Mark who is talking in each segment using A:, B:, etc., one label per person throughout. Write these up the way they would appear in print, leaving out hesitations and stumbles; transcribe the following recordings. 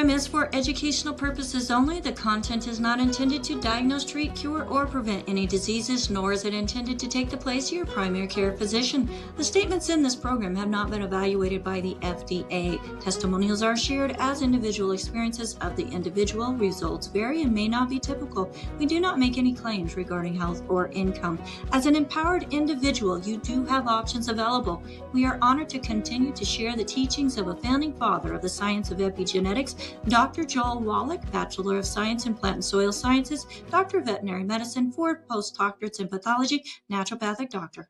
A: program is for educational purposes only. The content is not intended to diagnose, treat, cure, or prevent any diseases, nor is it intended to take the place of your primary care physician. The statements in this program have not been evaluated by the FDA. Testimonials are shared as individual experiences of the individual. Results vary and may not be typical. We do not make any claims regarding health or income. As an empowered individual, you do have options available. We are honored to continue to share the teachings of a founding father of the science of epigenetics, Dr. Joel Wallach, Bachelor of Science in Plant and Soil Sciences, Doctor of Veterinary Medicine, 4 postdoctorates in pathology, naturopathic doctor.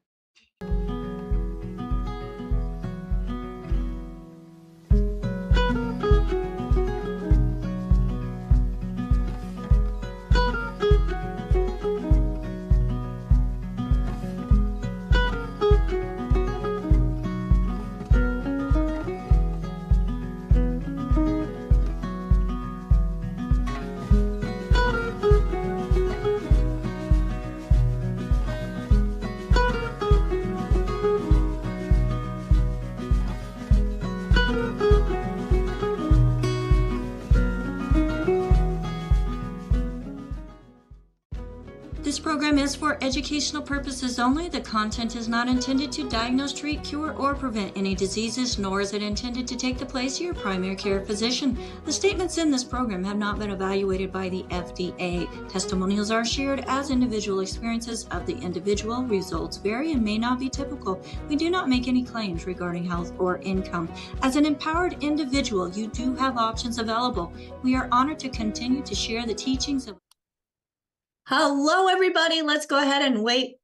A: This program is for educational purposes only. The content is not intended to diagnose, treat, cure, or prevent any diseases, nor is it intended to take the place of your primary care physician. The statements in this program have not been evaluated by the FDA. Testimonials are shared as individual experiences of the individual. Results vary and may not be typical. We do not make any claims regarding health or income. As an empowered individual, you do have options available. We are honored to continue to share the teachings of Hello, everybody. Let's go ahead and wake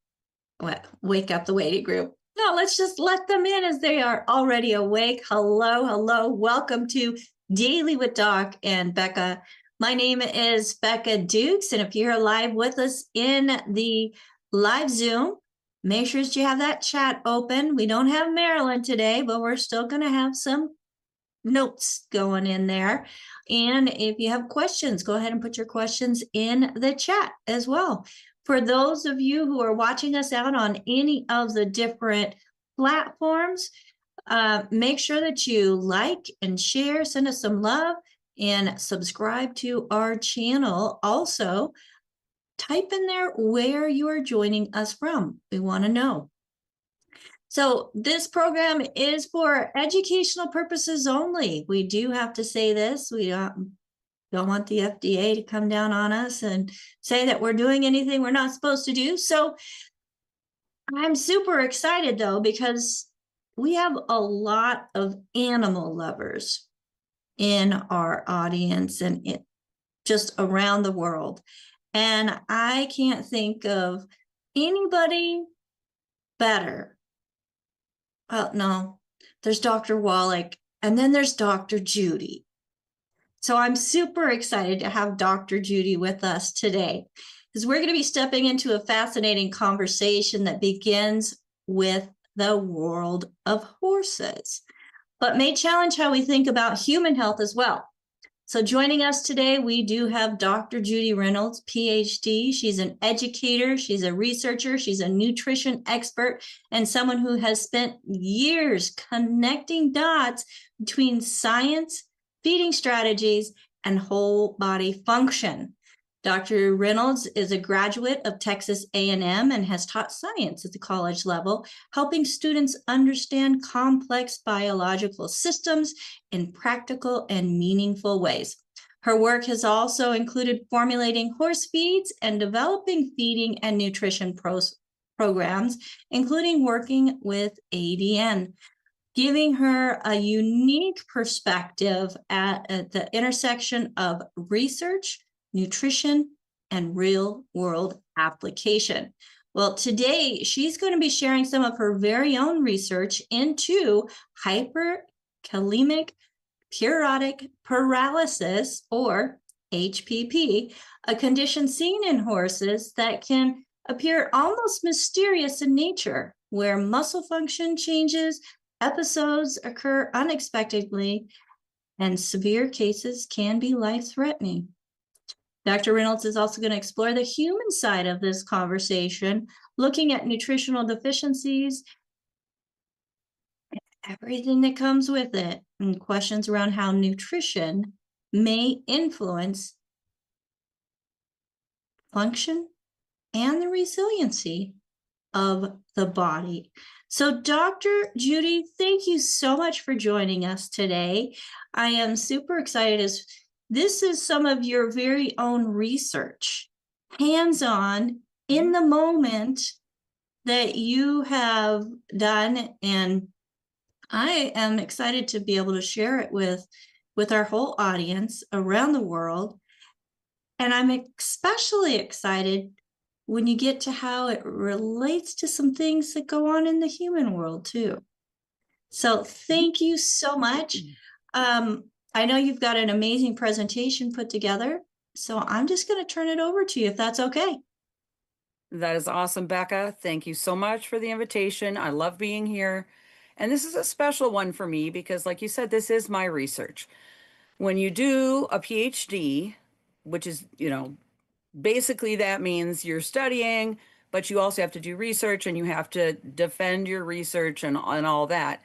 A: up the waiting group. No, let's just let them in as they are already awake. Hello. Welcome to Daily with Doc and Becca. My name is Becca Dukes, and if you're live with us in the live Zoom, make sure that you have that chat open. We don't have Marilyn today, but we're still going to have some notes going in there. And if you have questions, go ahead and put your questions in the chat as well. For those of you who are watching us out on any of the different platforms, make sure that you like and share, send us some love, and subscribe to our channel. Also, type in there where you are joining us from. We want to know. So this program is for educational purposes only. We do have to say this. We don't want the FDA to come down on us and say that we're doing anything we're not supposed to do. So I'm super excited, though, because we have a lot of animal lovers in our audience and just around the world. And I can't think of anybody better. No, there's Dr. Wallach, and then there's Dr. Judy. So I'm super excited to have Dr. Judy with us today, because we're going to be stepping into a fascinating conversation that begins with the world of horses, but may challenge how we think about human health as well. So joining us today, we do have Dr. Judy Reynolds, PhD. She's an educator, she's a researcher, she's a nutrition expert, and someone who has spent years connecting dots between science, feeding strategies, and whole body function. Dr. Reynolds is a graduate of Texas A&M and has taught science at the college level, helping students understand complex biological systems in practical and meaningful ways. Her work has also included formulating horse feeds and developing feeding and nutrition programs, including working with ADN, giving her a unique perspective at the intersection of research, nutrition, and real-world application. Well, today she's going to be sharing some of her very own research into hyperkalemic periodic paralysis, or HPP, a condition seen in horses that can appear almost mysterious in nature, where muscle function changes, episodes occur unexpectedly, and severe cases can be life-threatening. Dr. Reynolds is also going to explore the human side of this conversation, looking at nutritional deficiencies, everything that comes with it, and questions around how nutrition may influence function and the resiliency of the body. So, Dr. Judy, thank you so much for joining us today. I am super excited as this is some of your very own research, hands-on, in the moment that you have done, and I am excited to be able to share it with our whole audience around the world. And I'm especially excited when you get to how it relates to some things that go on in the human world too. So thank you so much. I know you've got an amazing presentation put together, so I'm just going to turn it over to you if that's okay.
B: That is awesome, Becca. Thank you so much for the invitation. I love being here. And this is a special one for me because, like you said, this is my research. When you do a PhD, which is, basically that means you're studying, but you also have to do research and you have to defend your research and all that.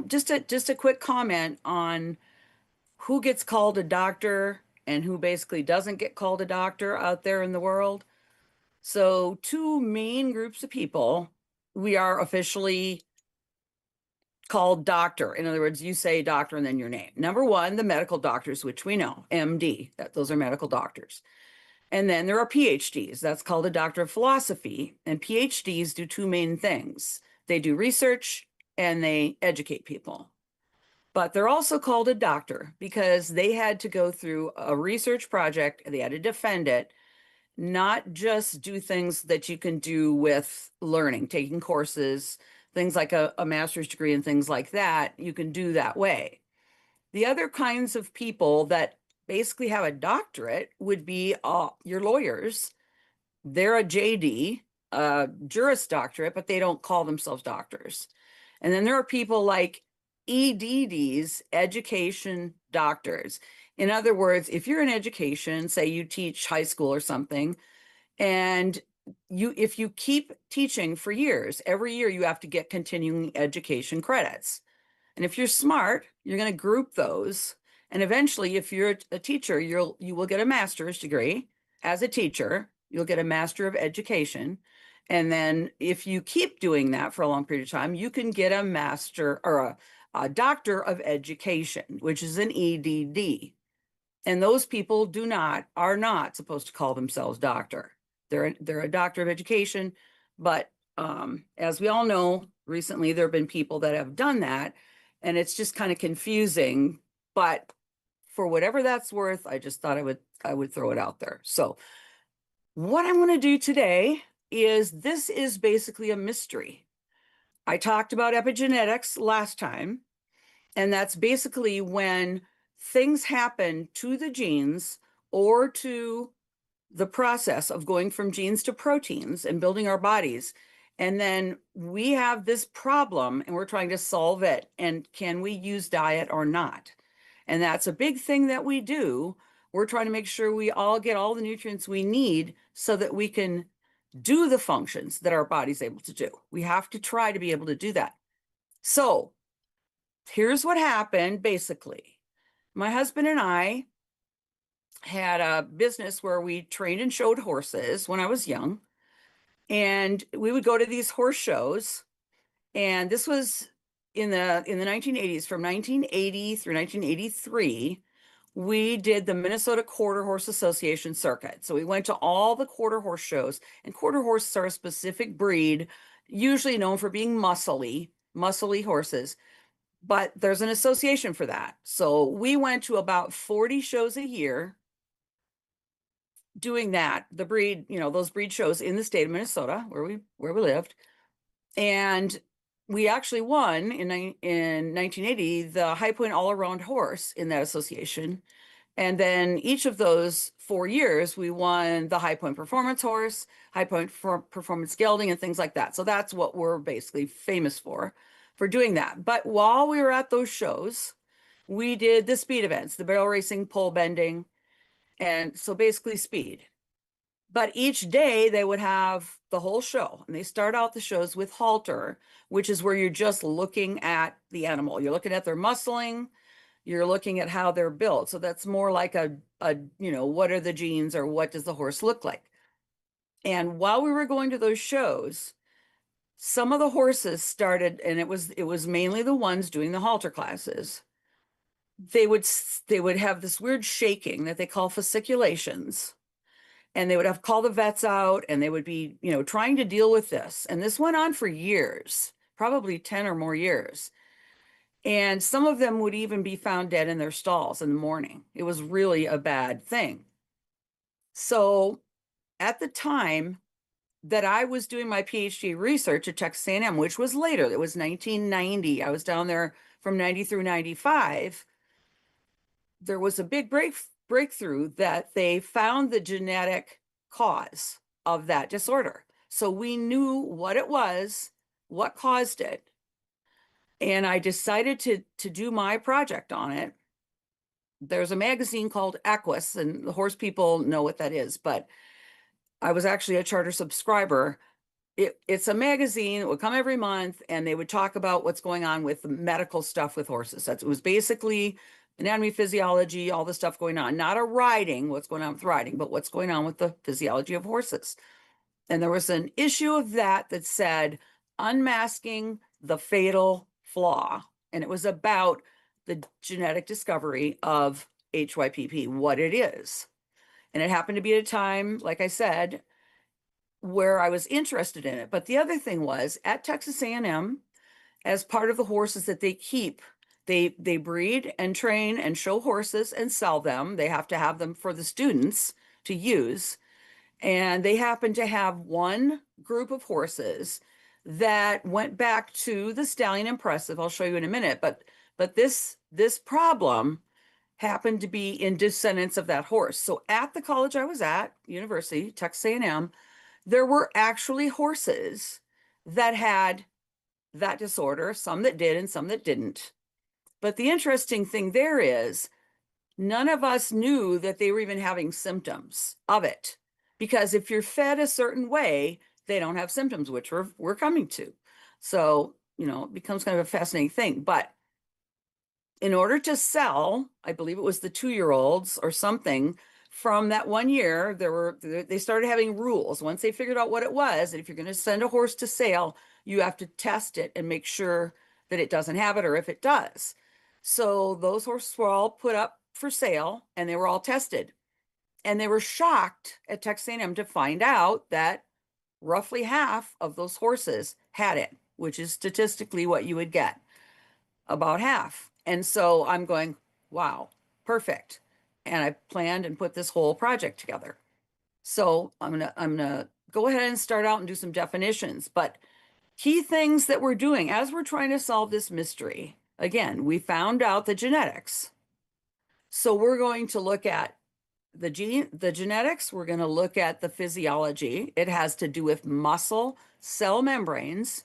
B: Just a quick comment on who gets called a doctor and who basically doesn't get called a doctor out there in the world. So two main groups of people, we are officially called doctor. In other words, you say doctor and then your name. Number one, the medical doctors, which we know, MD, those are medical doctors. And then there are PhDs. That's called a doctor of philosophy. And PhDs do two main things. They do research and they educate people. But they're also called a doctor because they had to go through a research project. They had to defend it, not just do things that you can do with learning, taking courses, things like a master's degree and things like that. You can do that way. The other kinds of people that basically have a doctorate would be your lawyers. They're a JD, a Juris Doctorate, but they don't call themselves doctors. And then there are people like EDDs, education doctors. In other words, if you're in education, say you teach high school or something, and if you keep teaching for years, every year you have to get continuing education credits. And if you're smart, you're going to group those. And eventually, if you're a teacher, you will get a master's degree as a teacher. You'll get a master of education. And then if you keep doing that for a long period of time, you can get a master or a doctor of education, which is an EDD. And those people are not supposed to call themselves doctor. They're a doctor of education, but as we all know, recently there have been people that have done that, and it's just kind of confusing. But for whatever that's worth, I just thought I would throw it out there. So what I'm going to do today is this is basically a mystery. I talked about epigenetics last time, and that's basically when things happen to the genes or to the process of going from genes to proteins and building our bodies. And then we have this problem and we're trying to solve it. And can we use diet or not? And that's a big thing that we do. We're trying to make sure we all get all the nutrients we need so that we can do the functions that our body's able to do. We have to try to be able to do that. So here's what happened, basically. My husband and I had a business where we trained and showed horses when I was young. And we would go to these horse shows. And this was in the 1980s, from 1980 through 1983. We did the Minnesota Quarter Horse Association circuit. So we went to all the quarter horse shows, and quarter horses are a specific breed, usually known for being muscly horses. But there's an association for that. So we went to about 40 shows a year doing that, the breed, those breed shows in the state of Minnesota where we lived. And we actually won in 1980 the High Point all-around horse in that association. And then each of those 4 years, we won the High Point performance horse, High Point performance gelding, and things like that. So that's what we're basically famous for doing that. But while we were at those shows, we did the speed events, the barrel racing, pole bending, and so basically speed. But each day they would have the whole show, and they start out the shows with halter, which is where you're just looking at the animal. You're looking at their muscling, You're looking at how they're built. So that's more like what are the genes or what does the horse look like? And while we were going to those shows, some of the horses started, and it was mainly the ones doing the halter classes. They would have this weird shaking that they call fasciculations, and they would have to call the vets out, and they would be, trying to deal with this. And this went on for years, probably 10 or more years. And some of them would even be found dead in their stalls in the morning. It was really a bad thing. So at the time that I was doing my PhD research at Texas A&M, which was later, it was 1990. I was down there from 90 through 95. There was a big breakthrough that they found the genetic cause of that disorder. So we knew what it was, what caused it. And I decided to do my project on it. There's a magazine called Equus, and the horse people know what that is, but I was actually a charter subscriber. It's a magazine that would come every month, and they would talk about what's going on with the medical stuff with horses. It was basically anatomy, physiology, all the stuff going on. Not a riding, what's going on with riding, but what's going on with the physiology of horses. And there was an issue of that said, unmasking the fatal flaw. And it was about the genetic discovery of HYPP, what it is. And it happened to be at a time, like I said, where I was interested in it. But the other thing was at Texas A&M, as part of the horses that they keep, they breed and train and show horses and sell them. They have to have them for the students to use. And they happen to have one group of horses that went back to the Stallion Impressive. I'll show you in a minute, but this problem happened to be in descendants of that horse. So at the college I was at, University, Texas A&M, there were actually horses that had that disorder, some that did and some that didn't. But the interesting thing there is none of us knew that they were even having symptoms of it. Because if you're fed a certain way, they don't have symptoms, which we're coming to. So, it becomes kind of a fascinating thing. But in order to sell, I believe it was the 2-year-olds or something, from that 1 year, they started having rules. Once they figured out what it was, and if you're going to send a horse to sale, you have to test it and make sure that it doesn't have it, or if it does. So those horses were all put up for sale, and they were all tested. And they were shocked at Texas A&M to find out that roughly half of those horses had it, which is statistically what you would get, about half. And so I'm going, wow, perfect. And I planned and put this whole project together. So I'm gonna go ahead and start out and do some definitions. But key things that we're doing as we're trying to solve this mystery, again, we found out the genetics. So we're going to look at the genetics, we're going to look at the physiology. It has to do with muscle cell membranes,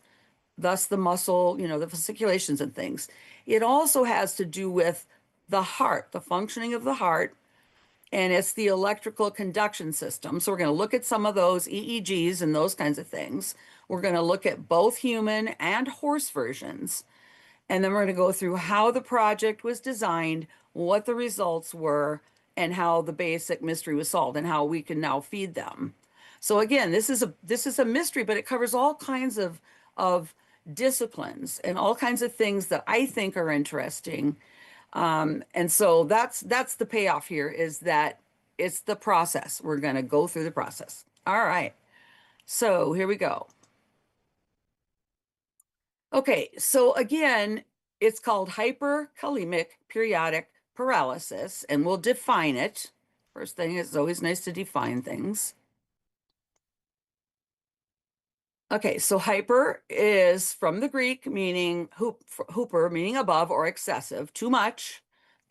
B: thus the muscle, the fasciculations and things. It also has to do with the heart, the functioning of the heart, and it's the electrical conduction system. So we're going to look at some of those EEGs and those kinds of things. We're going to look at both human and horse versions. And then we're going to go through how the project was designed, what the results were, and how the basic mystery was solved and how we can now feed them. So again, this is a mystery, but it covers all kinds of disciplines and all kinds of things that I think are interesting. And so that's the payoff here, is that it's the process. We're going to go through the process. All right. So here we go. Okay, so again, it's called hyperkalemic periodic paralysis, and we'll define it. First thing, it's always nice to define things. Okay, so hyper is from the Greek, meaning hooper, meaning above or excessive, too much.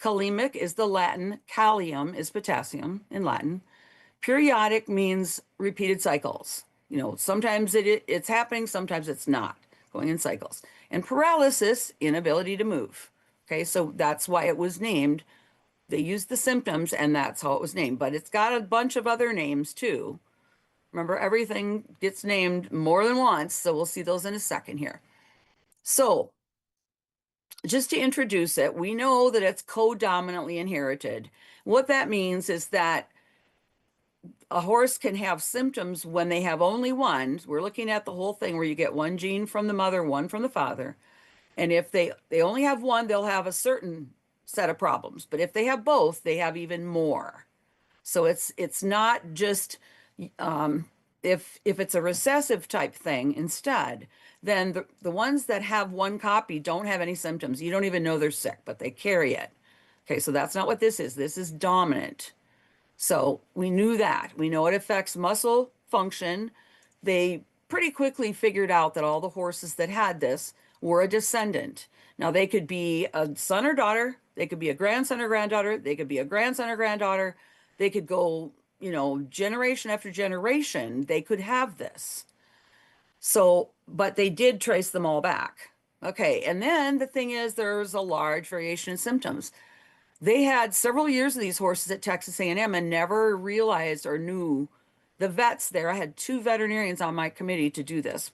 B: Kalemic is the Latin. Kalium is potassium in Latin. Periodic means repeated cycles. Sometimes it's happening, sometimes it's not, going in cycles. And paralysis, inability to move. Okay, so that's why it was named. They used the symptoms, and that's how it was named. But it's got a bunch of other names too. Remember, everything gets named more than once, so we'll see those in a second here. So just to introduce it, we know that it's codominantly inherited. What that means is that a horse can have symptoms when they have only one. We're looking at the whole thing where you get one gene from the mother, one from the father. And if they only have one, they'll have a certain set of problems. But if they have both, they have even more. So it's not just if it's a recessive type thing instead, then the ones that have one copy don't have any symptoms. You don't even know they're sick, but they carry it. Okay, so that's not what this is. This is dominant. So we knew that. We know it affects muscle function. They pretty quickly figured out that all the horses that had this were a descendant. Now, they could be a son or daughter, they could be a grandson or granddaughter, they could be a grandson or granddaughter, they could go, generation after generation, they could have this. So, but they did trace them all back. Okay, and then the thing is, there's a large variation in symptoms. They had several years of these horses at Texas A&M and never realized or knew the vets there. I had two veterinarians on my committee to do this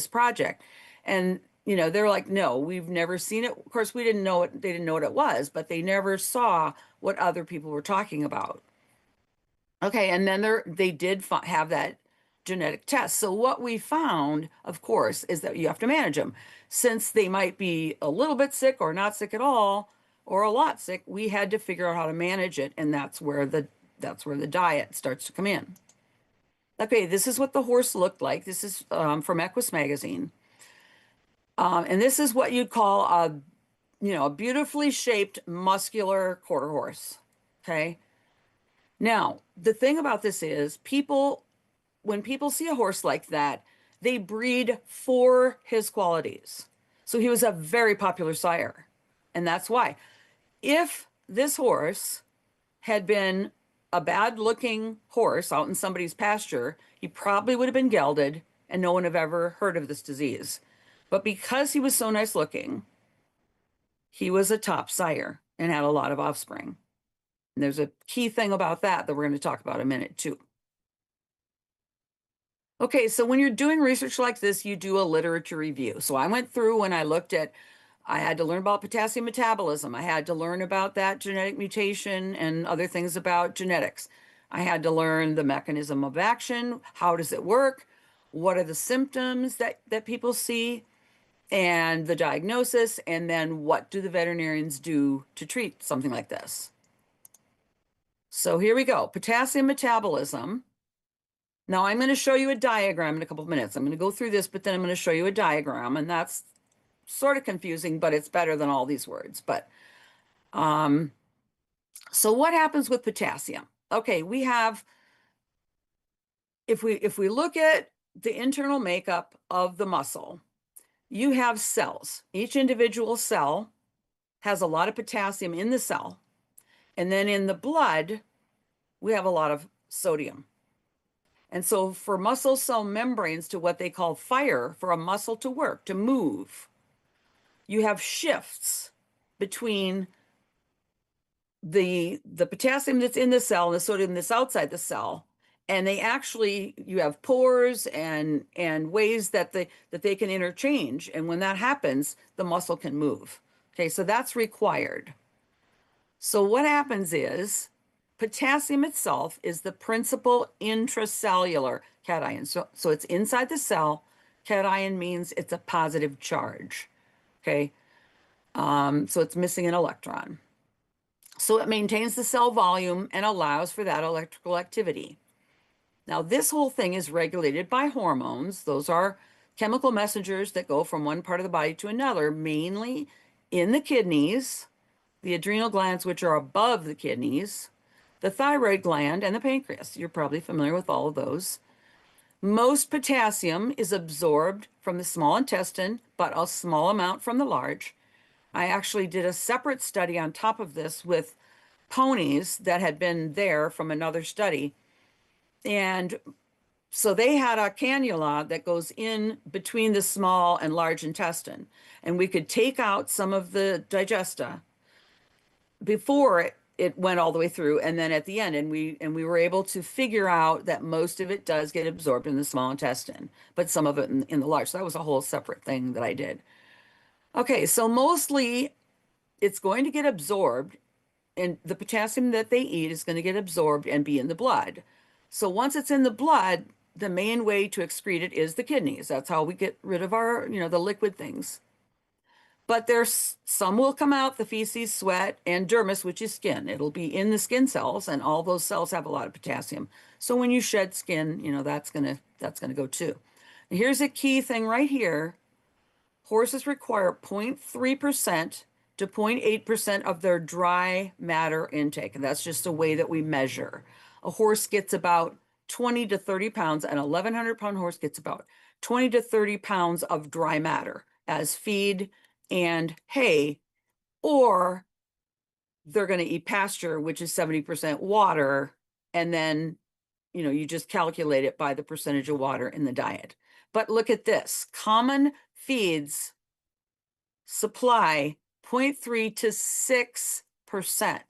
B: project. And, they're like, no, we've never seen it. Of course, we didn't know it. They didn't know what it was, but they never saw what other people were talking about. Okay, and then they did have that genetic test. So what we found, of course, is that you have to manage them. Since they might be a little bit sick or not sick at all, or a lot sick, we had to figure out how to manage it, and that's where the diet starts to come in. Okay, this is what the horse looked like. This is from Equus magazine, and this is what you'd call a beautifully shaped muscular quarter horse. Okay. Now, the thing about this is when people see a horse like that, they breed for his qualities. So he was a very popular sire, and that's why. If this horse had been a bad looking horse out in somebody's pasture, he probably would have been gelded and no one have ever heard of this disease. But because he was so nice looking, he was a top sire and had a lot of offspring. And there's a key thing about that we're going to talk about in a minute too. Okay, so when you're doing research like this, you do a literature review. So I went through and I had to learn about potassium metabolism. I had to learn about that genetic mutation and other things about genetics. I had to learn the mechanism of action. How does it work? What are the symptoms that people see? And the diagnosis, and then what do the veterinarians do to treat something like this? So here we go, potassium metabolism. Now I'm going to show you a diagram in a couple of minutes. I'm going to go through this, but then I'm going to show you a diagram, and that's sort of confusing, but it's better than all these words. But so what happens with potassium? Okay, we have, if we look at the internal makeup of the muscle, you have cells. Each individual cell has a lot of potassium in the cell. And then in the blood, we have a lot of sodium. And so for muscle cell membranes to what they call fire, for a muscle to work, to move, you have shifts between the potassium that's in the cell and the sodium that's outside the cell. And you have pores and ways that they can interchange. And when that happens, the muscle can move. Okay, so that's required. So what happens is potassium itself is the principal intracellular cation. So it's inside the cell. Cation means it's a positive charge. Okay, so it's missing an electron. So it maintains the cell volume and allows for that electrical activity. Now, this whole thing is regulated by hormones. Those are chemical messengers that go from one part of the body to another, mainly in the kidneys, the adrenal glands, which are above the kidneys, the thyroid gland, and the pancreas. You're probably familiar with all of those. Most potassium is absorbed from the small intestine, but a small amount from the large. I actually did a separate study on top of this with ponies that had been there from another study. And so they had a cannula that goes in between the small and large intestine. And we could take out some of the digesta before it went all the way through, and then at the end, and we were able to figure out that most of it does get absorbed in the small intestine, but some of it in the large. So that was a whole separate thing that I did. Okay, so mostly it's going to get absorbed, and the potassium that they eat is going to get absorbed and be in the blood. So once it's in the blood, the main way to excrete it is the kidneys. That's how we get rid of our, the liquid things. But there's some will come out, the feces, sweat, and dermis, which is skin. It'll be in the skin cells, and all those cells have a lot of potassium. So when you shed skin, that's gonna go too. And here's a key thing right here. Horses require 0.3% to 0.8% of their dry matter intake. And that's just a way that we measure. A horse gets about 20 to 30 pounds, an 1,100-pound horse gets about 20 to 30 pounds of dry matter as feed and hay, or they're going to eat pasture, which is 70% water. And then, you just calculate it by the percentage of water in the diet. But look at this. Common feeds supply 0.3 to 6%.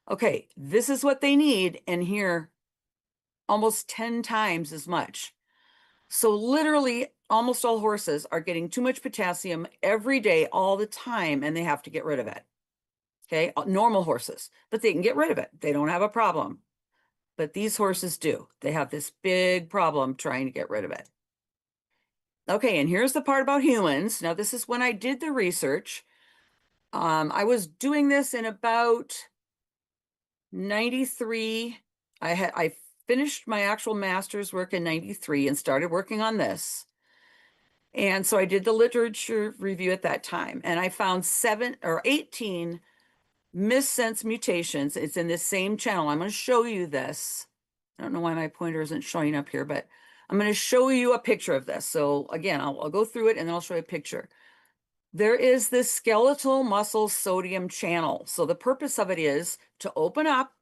B: Okay, this is what they need, and here almost 10 times as much. So literally almost all horses are getting too much potassium every day, all the time, and they have to get rid of it. Okay, normal horses, but they can get rid of it. They don't have a problem. But these horses do. They have this big problem trying to get rid of it. Okay, and here's the part about humans. Now, this is when I did the research. I was doing this in about 93. I finished my actual master's work in 93 and started working on this. And so I did the literature review at that time, and I found 18 missense mutations. It's in this same channel. I'm going to show you this. I don't know why my pointer isn't showing up here, but I'm going to show you a picture of this. So again, I'll go through it and then I'll show you a picture. There is this skeletal muscle sodium channel. So the purpose of it is to open up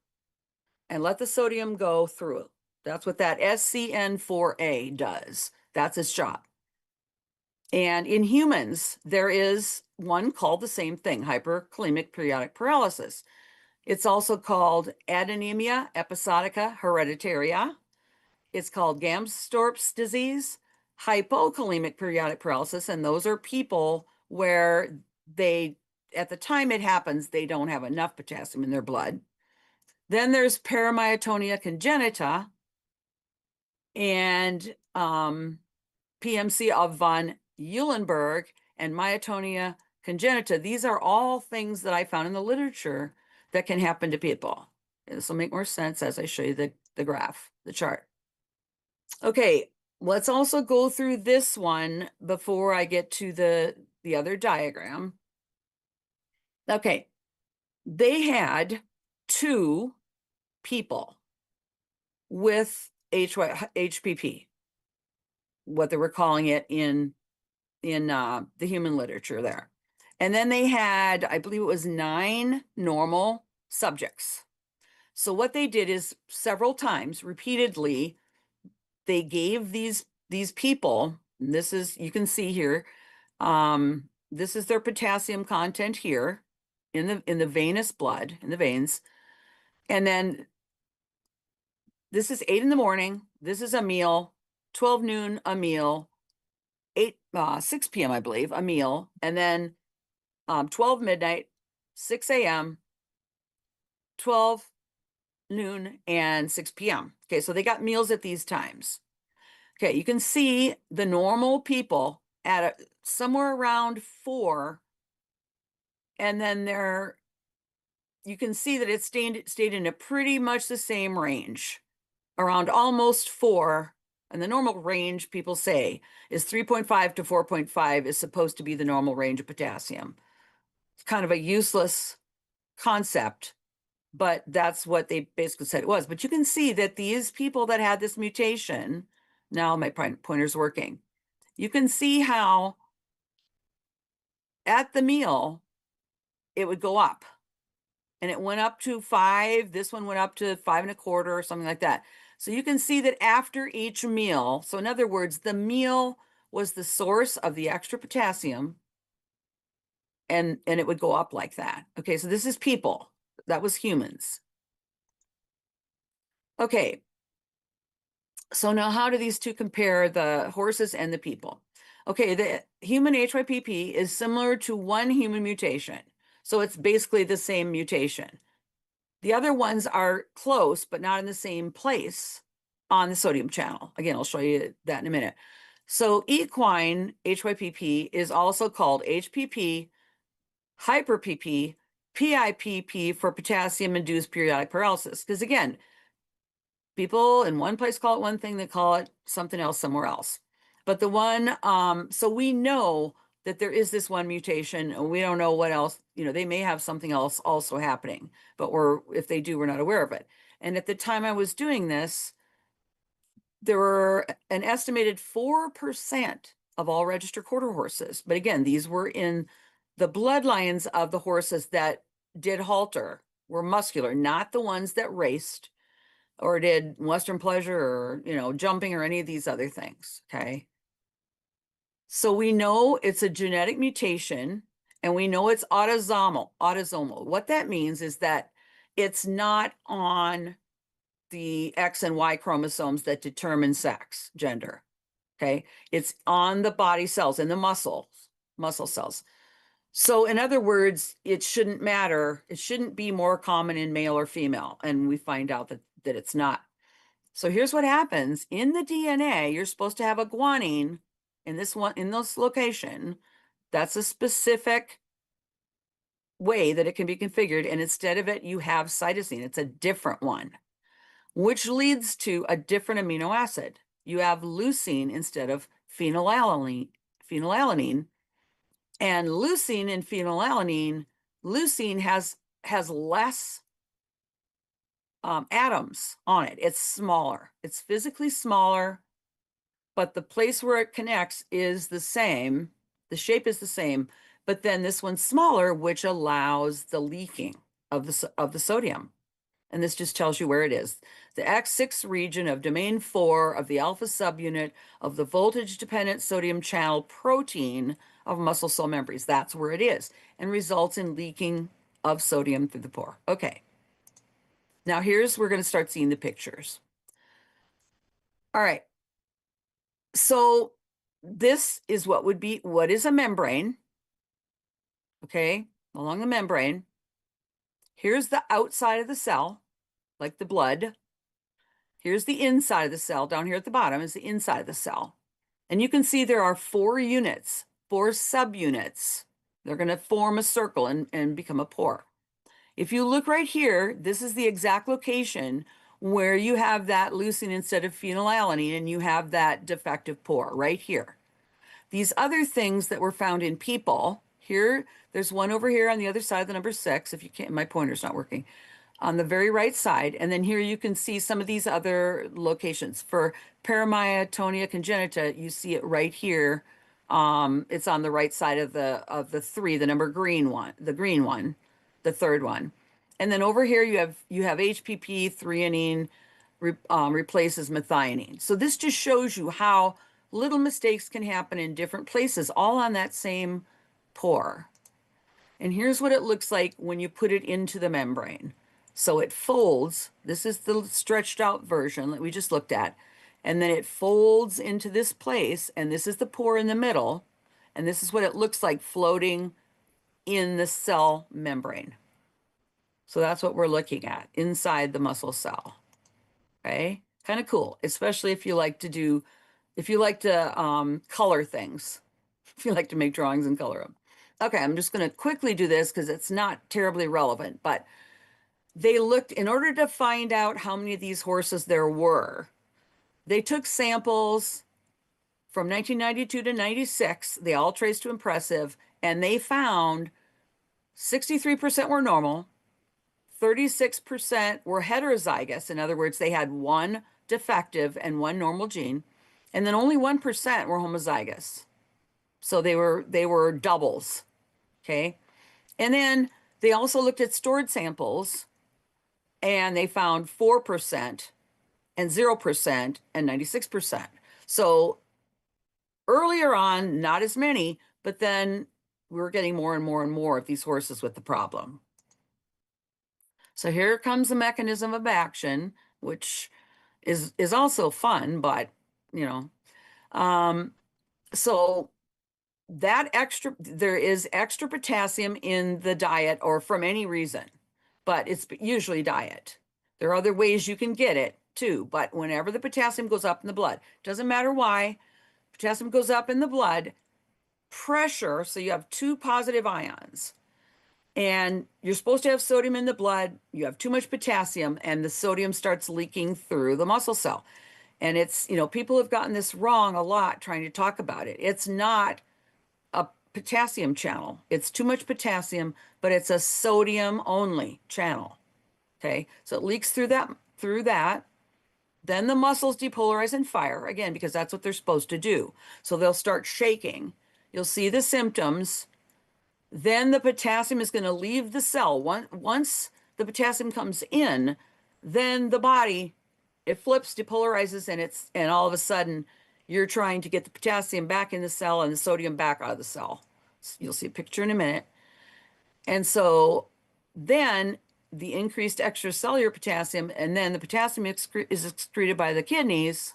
B: and let the sodium go through. That's what that SCN4A does. That's its job. And in humans, there is one called the same thing, hyperkalemic periodic paralysis. It's also called adenemia episodica hereditaria. It's called Gamstorp's disease, hypokalemic periodic paralysis, and those are people where at the time it happens, they don't have enough potassium in their blood. Then there's paramyotonia congenita and PMC of von Eulenberg and myotonia congenita. These are all things that I found in the literature that can happen to people. This will make more sense as I show you the graph, the chart. Okay, let's also go through this one before I get to the other diagram. Okay, they had 2 people with HYPP, what they were calling it in the human literature there. And then they had, I believe it was 9 normal subjects. So what they did is several times, repeatedly, they gave these people, and this is, you can see here, this is their potassium content here in the venous blood, in the veins. And then this is 8 in the morning. This is a meal, 12 noon, a meal, 6 p.m., I believe, a meal. And then 12 midnight, 6 a.m., 12 noon, and 6 p.m. Okay, so they got meals at these times. Okay, you can see the normal people at somewhere around 4, and then you can see that it stayed in a pretty much the same range, around almost 4. And the normal range, people say, is 3.5 to 4.5 is supposed to be the normal range of potassium. It's kind of a useless concept, but that's what they basically said it was. But you can see that these people that had this mutation, now my pointer's working, you can see how at the meal, it would go up. And it went up to 5. This one went up to 5.25 or something like that. So you can see that after each meal, so in other words, the meal was the source of the extra potassium, and it would go up like that. Okay, so this is people. That was humans. Okay, so now how do these two compare, the horses and the people? Okay, the human HYPP is similar to one human mutation. So it's basically the same mutation. The other ones are close, but not in the same place on the sodium channel. Again, I'll show you that in a minute. So equine HYPP is also called HPP, hyperPP, PIPP for potassium-induced periodic paralysis. Because again, people in one place call it one thing, they call it something else somewhere else. But the one, so we know that there is this one mutation, and we don't know what else, they may have something else also happening, but if they do, we're not aware of it. And at the time I was doing this, there were an estimated 4% of all registered quarter horses. But again, these were in the bloodlines of the horses that did halter, were muscular, not the ones that raced or did Western pleasure or, jumping or any of these other things, okay? So we know it's a genetic mutation and we know it's autosomal. What that means is that it's not on the X and Y chromosomes that determine sex, gender, okay? It's on the body cells and the muscle cells. So in other words, it shouldn't matter. It shouldn't be more common in male or female. And we find out that it's not. So here's what happens. In the DNA, you're supposed to have a guanine in this location. That's a specific way that it can be configured. And instead of it, you have cytosine. It's a different one, which leads to a different amino acid. You have leucine instead of phenylalanine. And leucine and phenylalanine, leucine has less atoms on it. It's smaller. It's physically smaller, but the place where it connects is the same. The shape is the same, but then this one's smaller, which allows the leaking of the sodium. And this just tells you where it is. The X6 region of domain 4 of the alpha subunit of the voltage-dependent sodium channel protein of muscle cell membranes. That's where it is, and results in leaking of sodium through the pore. Okay. Now we're going to start seeing the pictures. All right. So this is what is a membrane? Okay, along the membrane. Here's the outside of the cell, like the blood. Here's the inside of the cell. Down here at the bottom is the inside of the cell. And you can see there are 4 units, 4 subunits. They're going to form a circle and become a pore. If you look right here, this is the exact location where you have that leucine instead of phenylalanine, and you have that defective pore right here. These other things that were found in people, there's one over here on the other side of the number 6, if you can't, my pointer's not working, on the very right side. And then here you can see some of these other locations. For paramyotonia congenita, you see it right here. It's on the right side of the 3, the number green one, the third one. And then over here you have HPP, threonine replaces methionine. So this just shows you how little mistakes can happen in different places, all on that same pore. And here's what it looks like when you put it into the membrane. So it folds. This is the stretched out version that we just looked at. And then it folds into this place, and this is the pore in the middle. And this is what it looks like floating in the cell membrane. So that's what we're looking at inside the muscle cell. Okay, kind of cool, especially if you like to color things, if you like to make drawings and color them. Okay, I'm just going to quickly do this because it's not terribly relevant, but they looked, in order to find out how many of these horses there were, they took samples from 1992 to 96. They all traced to impressive, and they found 63% were normal, 36% were heterozygous. In other words, they had one defective and one normal gene, and then only 1% were homozygous. So they were doubles, okay? And then they also looked at stored samples, and they found 4% and 0% and 96%. So earlier on, not as many, but then we were getting more and more and more of these horses with the problem. So here comes the mechanism of action, which is also fun, but So there is extra potassium in the diet or from any reason, but it's usually diet. There are other ways you can get it too, but whenever the potassium goes up in the blood, doesn't matter why, potassium goes up in the blood, pressure, so you have two positive ions, and you're supposed to have sodium in the blood, you have too much potassium, and the sodium starts leaking through the muscle cell. And it's, people have gotten this wrong a lot trying to talk about it. It's not a potassium channel. It's too much potassium, but it's a sodium only channel. Okay. So it leaks through that. Then the muscles depolarize and fire again, because that's what they're supposed to do. So they'll start shaking. You'll see the symptoms. Then the potassium is going to leave the cell. Once the potassium comes in, then the body, it flips, depolarizes, and all of a sudden you're trying to get the potassium back in the cell and the sodium back out of the cell. You'll see a picture in a minute. And so then the increased extracellular potassium, and then the potassium is excreted by the kidneys,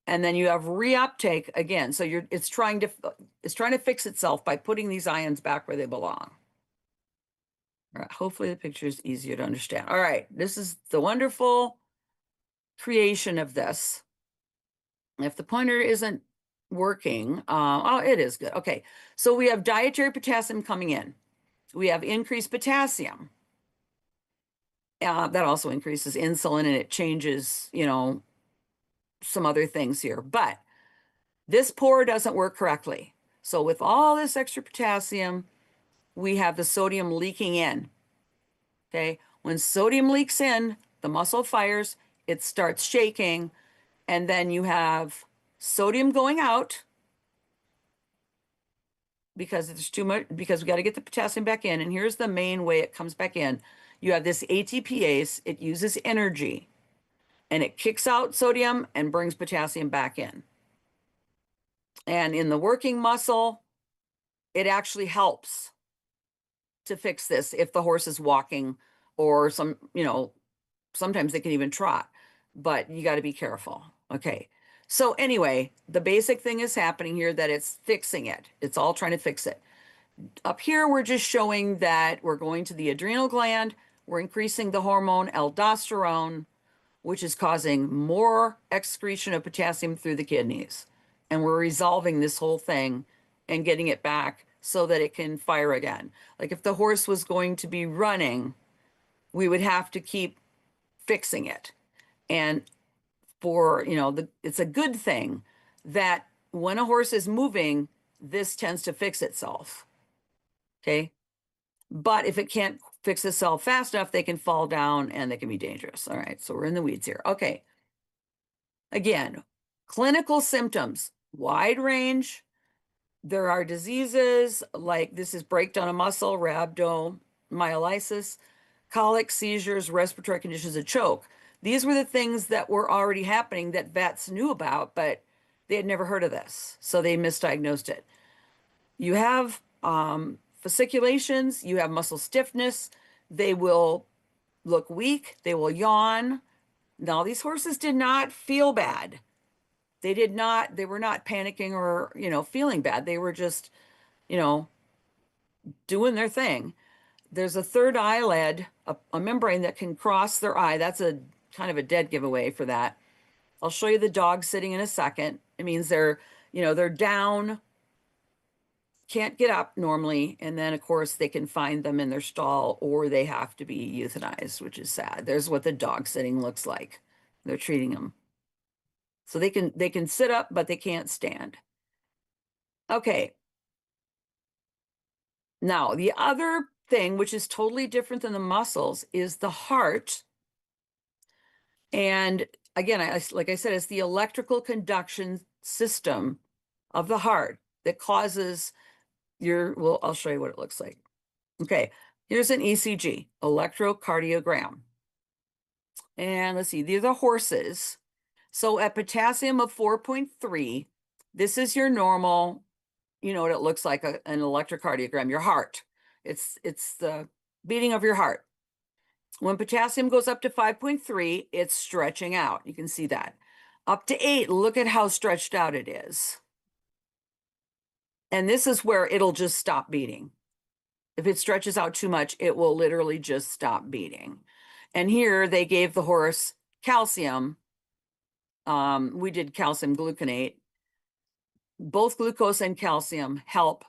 B: and then you have reuptake again. So it's trying to fix itself by putting these ions back where they belong. All right, hopefully the picture is easier to understand. All right, this is the wonderful creation of this. If the pointer isn't working, oh, it is good. Okay, so we have dietary potassium coming in. We have increased potassium. That also increases insulin, and it changes, some other things here. But this pour doesn't work correctly. So with all this extra potassium, we have the sodium leaking in. Okay, when sodium leaks in, the muscle fires, it starts shaking, and then you have sodium going out because it's too much, because we got to get the potassium back in. And here's the main way it comes back in. You have this ATPase, it uses energy, and it kicks out sodium and brings potassium back in. And in the working muscle, it actually helps to fix this if the horse is walking, or sometimes they can even trot, but you got to be careful. Okay. So anyway, the basic thing is happening here, that it's fixing it. It's all trying to fix it. Up here, we're just showing that we're going to the adrenal gland. We're increasing the hormone aldosterone, which is causing more excretion of potassium through the kidneys. And we're resolving this whole thing and getting it back so that it can fire again. Like if the horse was going to be running, we would have to keep fixing it. And it's a good thing that when a horse is moving, this tends to fix itself. Okay. But if it can't fix itself fast enough, they can fall down and they can be dangerous. All right. So we're in the weeds here. Okay. Again, clinical symptoms, wide range. There are diseases like this is breakdown of muscle, rhabdomyolysis, colic, seizures, respiratory conditions, and choke. These were the things that were already happening that vets knew about, but they had never heard of this, so they misdiagnosed it. You have fasciculations, you have muscle stiffness, they will look weak, they will yawn. Now, these horses did not feel bad. They were not panicking or, feeling bad. They were just, doing their thing. There's a third eyelid, a membrane that can cross their eye. That's a kind of a dead giveaway for that. I'll show you the dog sitting in a second. It means they're down, can't get up normally. And then of course they can find them in their stall, or they have to be euthanized, which is sad. There's what the dog sitting looks like. They're treating them. So they can sit up, but they can't stand. Okay. Now, the other thing, which is totally different than the muscles, is the heart. And again, like I said, it's the electrical conduction system of the heart that causes I'll show you what it looks like. Okay, here's an ECG, electrocardiogram. And let's see, these are horses. So at potassium of 4.3, this is your normal, you know what it looks like, an electrocardiogram, your heart. It's the beating of your heart. When potassium goes up to 5.3, it's stretching out. You can see that. Up to 8, look at how stretched out it is. And this is where it'll just stop beating. If it stretches out too much, it will literally just stop beating. And here they gave the horse calcium. We did calcium gluconate. Both glucose and calcium help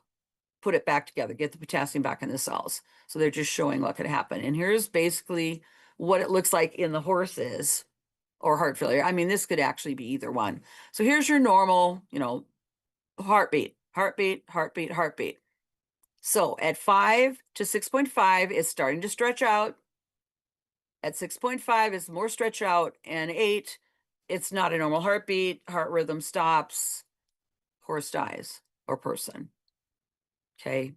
B: put it back together, get the potassium back in the cells. So they're just showing what could happen. And here's basically what it looks like in the horses or heart failure. I mean, this could actually be either one. So here's your normal, heartbeat, heartbeat, heartbeat, heartbeat. So at 5 to 6.5, it's starting to stretch out. At 6.5, it's more stretch out. And 8, it's not a normal heartbeat. Heart rhythm stops. Horse dies or person. Okay.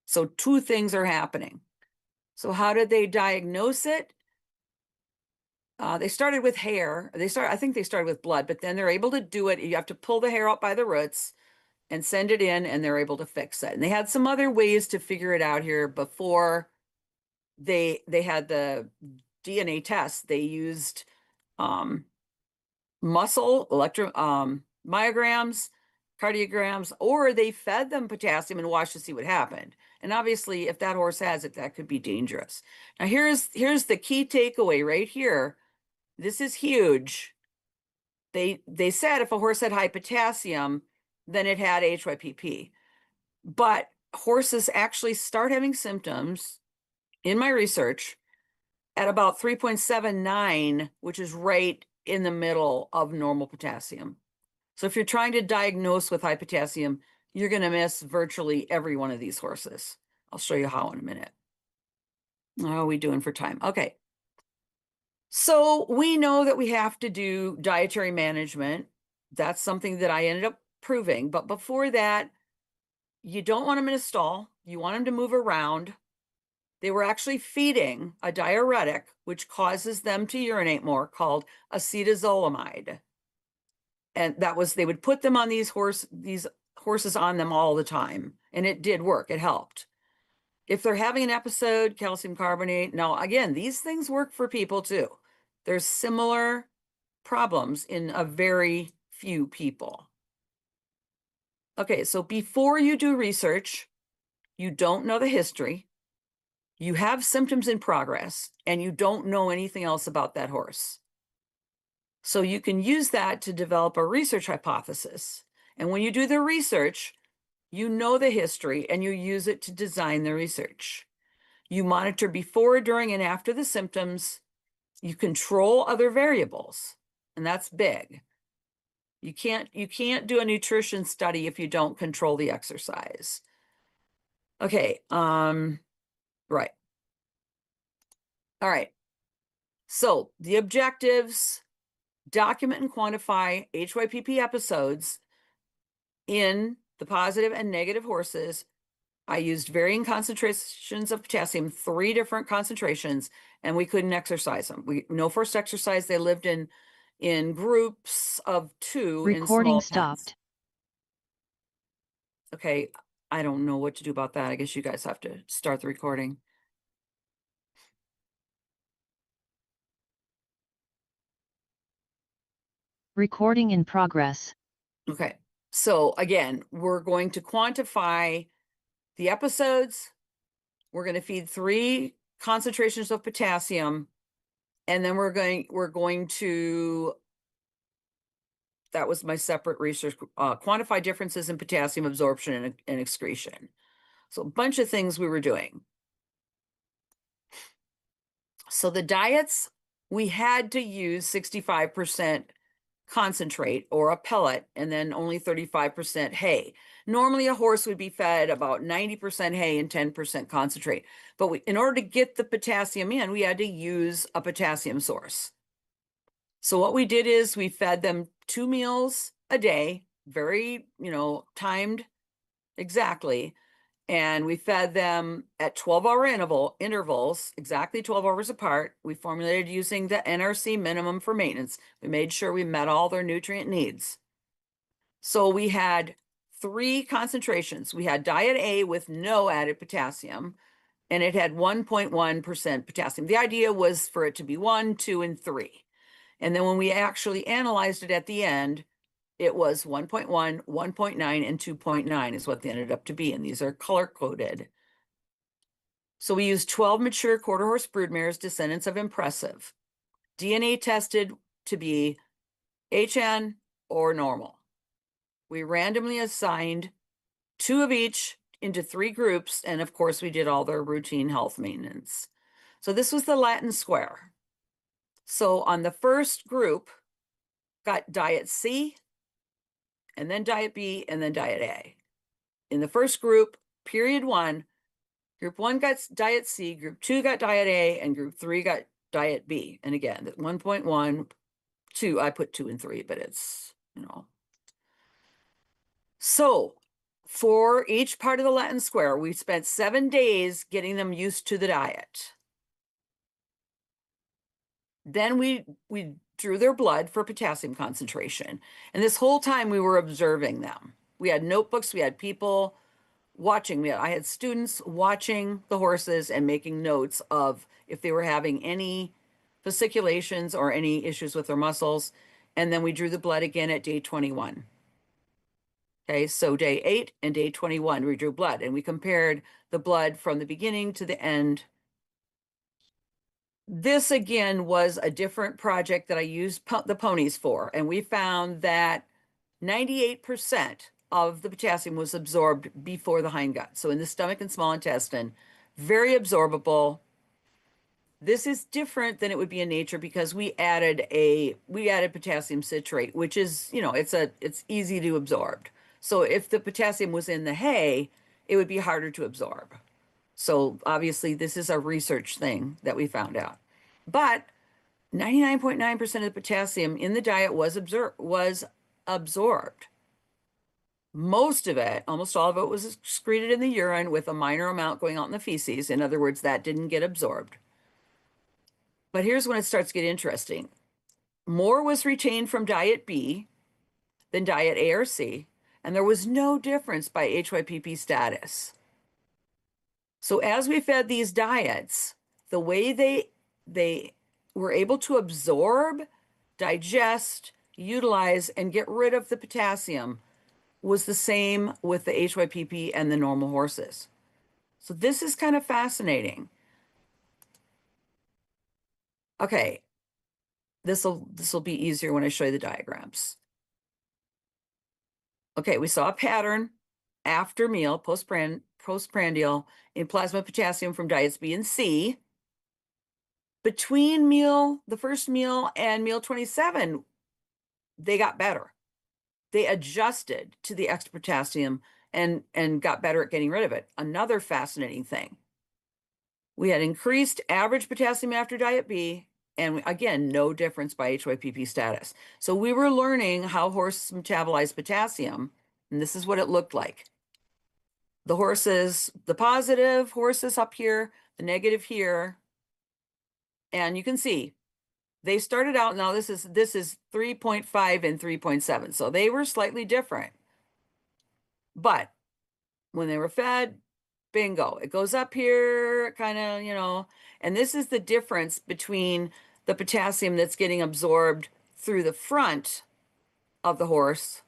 B: So 2 things are happening. So how did they diagnose it? They started with hair. I think they started with blood, but then they're able to do it. You have to pull the hair out by the roots and send it in, and they're able to fix it. And they had some other ways to figure it out here before they had the DNA test. They used muscle myograms, cardiograms, or they fed them potassium and watched to see what happened. And obviously, if that horse has it, that could be dangerous. Now, here's the key takeaway right here. This is huge. They said if a horse had high potassium, then it had HYPP. But horses actually start having symptoms, in my research, at about 3.79, which is right in the middle of normal potassium. So if you're trying to diagnose with high potassium, you're going to miss virtually every one of these horses. I'll show you how in a minute. How are we doing for time? Okay. So we know that we have to do dietary management. That's something that I ended up proving. But before that, you don't want them in a stall. You want them to move around. They were actually feeding a diuretic, which causes them to urinate more, called acetazolamide. And they would put them on these horses on them all the time. And it did work. It helped. If they're having an episode, calcium carbonate. Now, again, these things work for people too. There's similar problems in a very few people. Okay, so before you do research, you don't know the history, you have symptoms in progress, and you don't know anything else about that horse. So you can use that to develop a research hypothesis. And when you do the research, you know the history and you use it to design the research. You monitor before, during, and after the symptoms. You control other variables, and that's big. You can't do a nutrition study if you don't control the exercise. Okay, right. All right. So the objectives: document and quantify HYPP episodes in the positive and negative horses. I used varying concentrations of potassium, 3 different concentrations, and we couldn't exercise them. No forced exercise. They lived in groups of 2 in small pens.
C: Stopped.
B: Okay, I don't know what to do about that. I guess you guys have to start the recording.
C: Recording in progress.
B: Okay, so again, we're going to quantify the episodes. We're going to feed 3 concentrations of potassium, and then we're going to, that was my separate research, quantify differences in potassium absorption and excretion. So a bunch of things we were doing. So the diets, we had to use 65% concentrate or a pellet, and then only 35% hay. Normally a horse would be fed about 90% hay and 10% concentrate. But in order to get the potassium in, we had to use a potassium source. So what we did is we fed them 2 meals a day, very, timed exactly. And we fed them at 12-hour intervals, exactly 12 hours apart. We formulated using the NRC minimum for maintenance. We made sure we met all their nutrient needs. So we had 3 concentrations. We had diet A with no added potassium, and it had 1.1% potassium. The idea was for it to be 1, 2, and 3. And then when we actually analyzed it at the end, it was 1.1, 1.9, and 2.9 is what they ended up to be. And these are color coded. So we used 12 mature quarter horse broodmares, descendants of impressive, DNA tested to be HN or normal. We randomly assigned 2 of each into 3 groups. And of course, we did all their routine health maintenance. So this was the Latin square. So on the first group, got diet C, and then diet B, and then diet A. In the first group, period 1, group 1 got diet C, group 2 got diet A, and group 3 got diet B. And again, 1.1, 2, I put 2 and 3, but it's, So for each part of the Latin square, we spent 7 days getting them used to the diet. Then we drew their blood for potassium concentration. And this whole time we were observing them. We had notebooks, we had people watching. I had students watching the horses and making notes of if they were having any fasciculations or any issues with their muscles. And then we drew the blood again at day 21. Okay, so day 8 and day 21, we drew blood and we compared the blood from the beginning to the end. This again was a different project that I used the ponies for, and we found that 98% of the potassium was absorbed before the hindgut. So in the stomach and small intestine, very absorbable. This is different than it would be in nature because we added potassium citrate, which is, it's easy to absorb. So if the potassium was in the hay, it would be harder to absorb. So obviously this is a research thing that we found out. But 99.9% of the potassium in the diet was absorbed. Most of it, almost all of it, was excreted in the urine with a minor amount going out in the feces. In other words, that didn't get absorbed. But here's when it starts to get interesting. More was retained from diet B than diet A or C, and there was no difference by HYPP status. So as we fed these diets, the way they were able to absorb, digest, utilize, and get rid of the potassium was the same with the HYPP and the normal horses. So this is kind of fascinating. Okay, this will be easier when I show you the diagrams. Okay, we saw a pattern after meal, postprandial, in plasma potassium from diets B and C. Between the first meal and meal 27, they got better. They adjusted to the extra potassium and got better at getting rid of it. Another fascinating thing. We had increased average potassium after diet B, and again, no difference by HYPP status. So we were learning how horses metabolize potassium, and this is what it looked like. The positive horses up here, the negative here, and you can see they started out, now this is 3.5 and 3.7, so they were slightly different. But when they were fed, bingo, it goes up here, kind of, and this is the difference between the potassium that's getting absorbed through the front of the horse.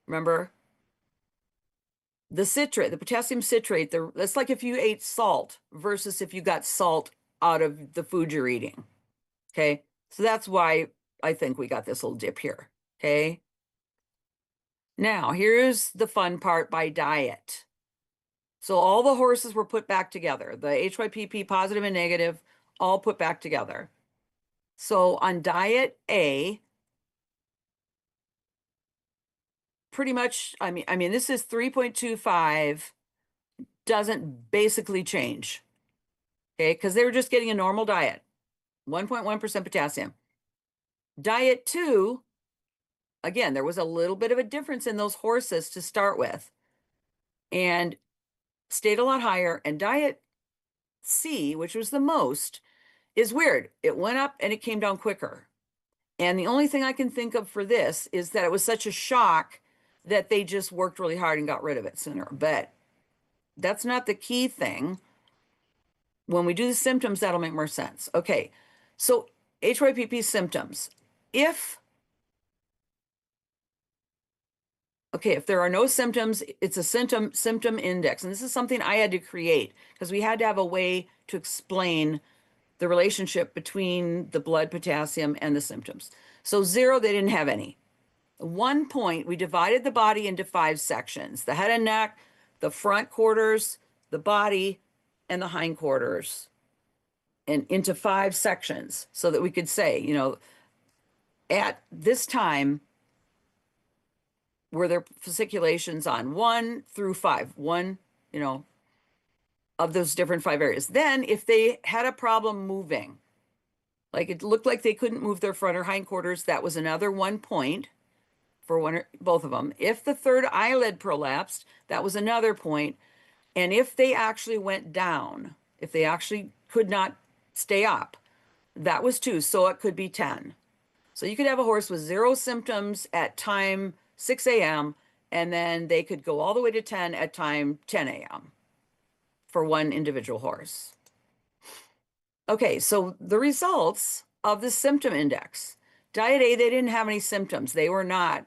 B: Remember? The citrate, the potassium citrate, that's like if you ate salt versus if you got salt out of the food you're eating. Okay, so that's why I think we got this little dip here. Okay, now here's the fun part by diet. So all the horses were put back together, the HYPP positive and negative, all put back together. So on diet A, pretty much, I mean, this is 3.25, doesn't basically change, okay? Because they were just getting a normal diet, 1.1% potassium. Diet 2, again, there was a little bit of a difference in those horses to start with, and stayed a lot higher. And diet C, which was the most, is weird. It went up and it came down quicker. And the only thing I can think of for this is that it was such a shock that they just worked really hard and got rid of it sooner. But that's not the key thing. When we do the symptoms, that'll make more sense. Okay, so HYPP symptoms. If Okay, if there are no symptoms, it's a symptom index. And this is something I had to create because we had to have a way to explain the relationship between the blood potassium and the symptoms. So 0, they didn't have any. 1 point, we divided the body into 5 sections: the head and neck, the front quarters, the body, and the hind quarters, and into 5 sections so that we could say, you know, at this time, were there fasciculations on 1 through 5, one, you know, of those different 5 areas. Then if they had a problem moving, like it looked like they couldn't move their front or hind quarters, that was another 1 point for one or both of them. If the third eyelid prolapsed, that was another point. And if they actually went down, if they actually could not stay up, that was 2. So it could be 10. So you could have a horse with 0 symptoms at time 6 a.m. and then they could go all the way to 10 at time 10 a.m. for one individual horse. Okay, so the results of the symptom index. Diet A, they didn't have any symptoms. They were not,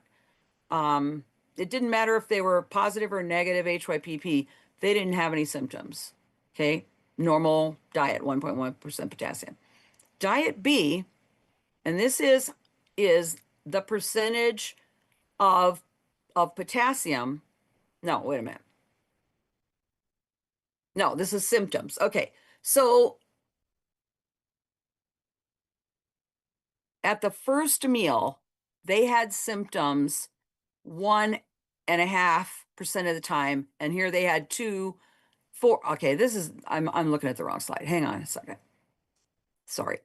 B: it didn't matter if they were positive or negative HYPP, they didn't have any symptoms. Okay, normal diet, 1.1% potassium. Diet B, and this is the percentage of potassium. No, wait a minute. No, this is symptoms. Okay, so at the first meal, they had symptoms 1.5% of the time, and here they had 2, 4. Okay, this is I'm looking at the wrong slide. Hang on a second. Sorry.